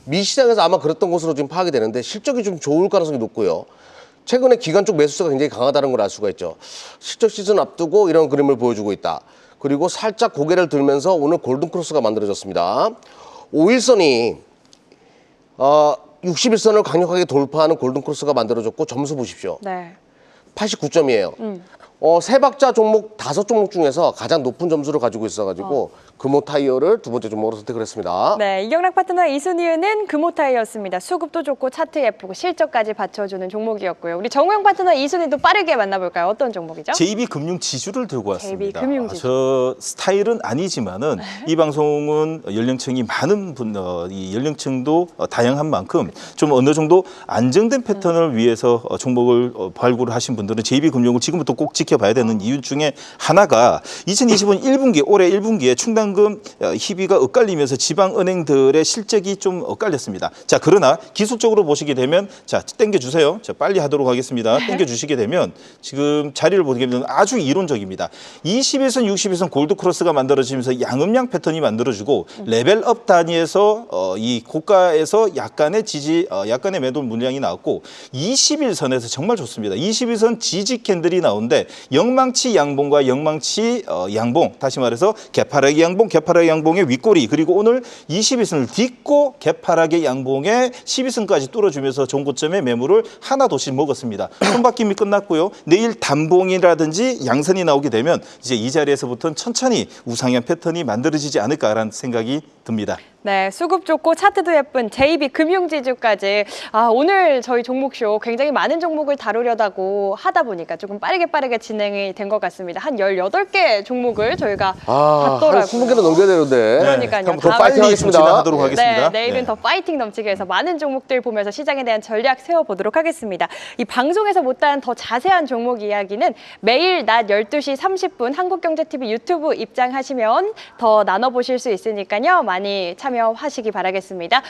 미시장에서 아마 그랬던 것으로 지금 파악이 되는데 실적이 좀 좋을 가능성이 높고요. 최근에 기관 쪽 매수세가 굉장히 강하다는 걸 알 수가 있죠. 실적 시즌 앞두고 이런 그림을 보여주고 있다. 그리고 살짝 고개를 들면서 오늘 골든크로스가 만들어졌습니다. 5일선이 61선을 강력하게 돌파하는 골든크로스가 만들어졌고 점수 보십시오. 네. 89점이에요. 세 박자 종목 5종목 중에서 가장 높은 점수를 가지고 있어가지고 금호타이어를 두 번째 종목으로 선택을 했습니다. 네, 이경락 파트너 2순위는 금호타이어였습니다. 수급도 좋고 차트 예쁘고 실적까지 받쳐주는 종목이었고요. 우리 정우영 파트너 2순위도 빠르게 만나볼까요? 어떤 종목이죠? JB금융지주를 들고 왔습니다. JB금융지주. 저 스타일은 아니지만은 이 방송은 연령층이 많은 이 연령층도 다양한 만큼 좀 어느 정도 안정된 패턴을 위해서 종목을 발굴을 하신 분들은 JB금융을 지금부터 꼭 지켜봐야 되는 이유 중에 하나가 2025년 1분기 올해 1분기에 충당금 희비가 엇갈리면서 지방은행들의 실적이 좀 엇갈렸습니다. 자, 그러나 기술적으로 보시게 되면 자, 땡겨 주세요. 자, 빨리 하도록 하겠습니다. 땡겨 주시게 되면 지금 자리를 보게 되면 아주 이론적입니다. 20에선 60에선 골드크로스가 만들어지면서 양음양 패턴이 만들어지고 레벨업 단위에서 이 고가에서 약간의 지지 약간의 매도 물량이 나왔고 21선에서 정말 좋습니다. 21선 지지 캔들이 나오는데 영망치 양봉과 영망치 양봉, 다시 말해서 개파락의 양봉, 개파락의 양봉의 윗꼬리, 그리고 오늘 22선을 딛고 개파락의 양봉의 12선까지 뚫어주면서 종고점의 매물을 하나도씩 먹었습니다. 손바뀜이 끝났고요. 내일 단봉이라든지 양선이 나오게 되면 이제 이 자리에서부터는 천천히 우상향 패턴이 만들어지지 않을까라는 생각이 듭니다. 네, 수급 좋고 차트도 예쁜 JB금융지주까지 오늘 저희 종목쇼 굉장히 많은 종목을 다루려다고 하다 보니까 조금 빠르게 진행이 된 것 같습니다. 한 18개 종목을 저희가 한 봤더라고요. 20개는 넘겨야 되는데. 그러니까요. 더 다음 빨리 하겠습니다. 진행하도록 하겠습니다. 네, 내일은 더 파이팅 넘치게 해서 많은 종목들 보면서 시장에 대한 전략 세워보도록 하겠습니다. 이 방송에서 못다한 더 자세한 종목 이야기는 매일 낮 12시 30분 한국경제TV 유튜브 입장하시면 더 나눠보실 수 있으니까요. 많이 참여하시기 바라겠습니다.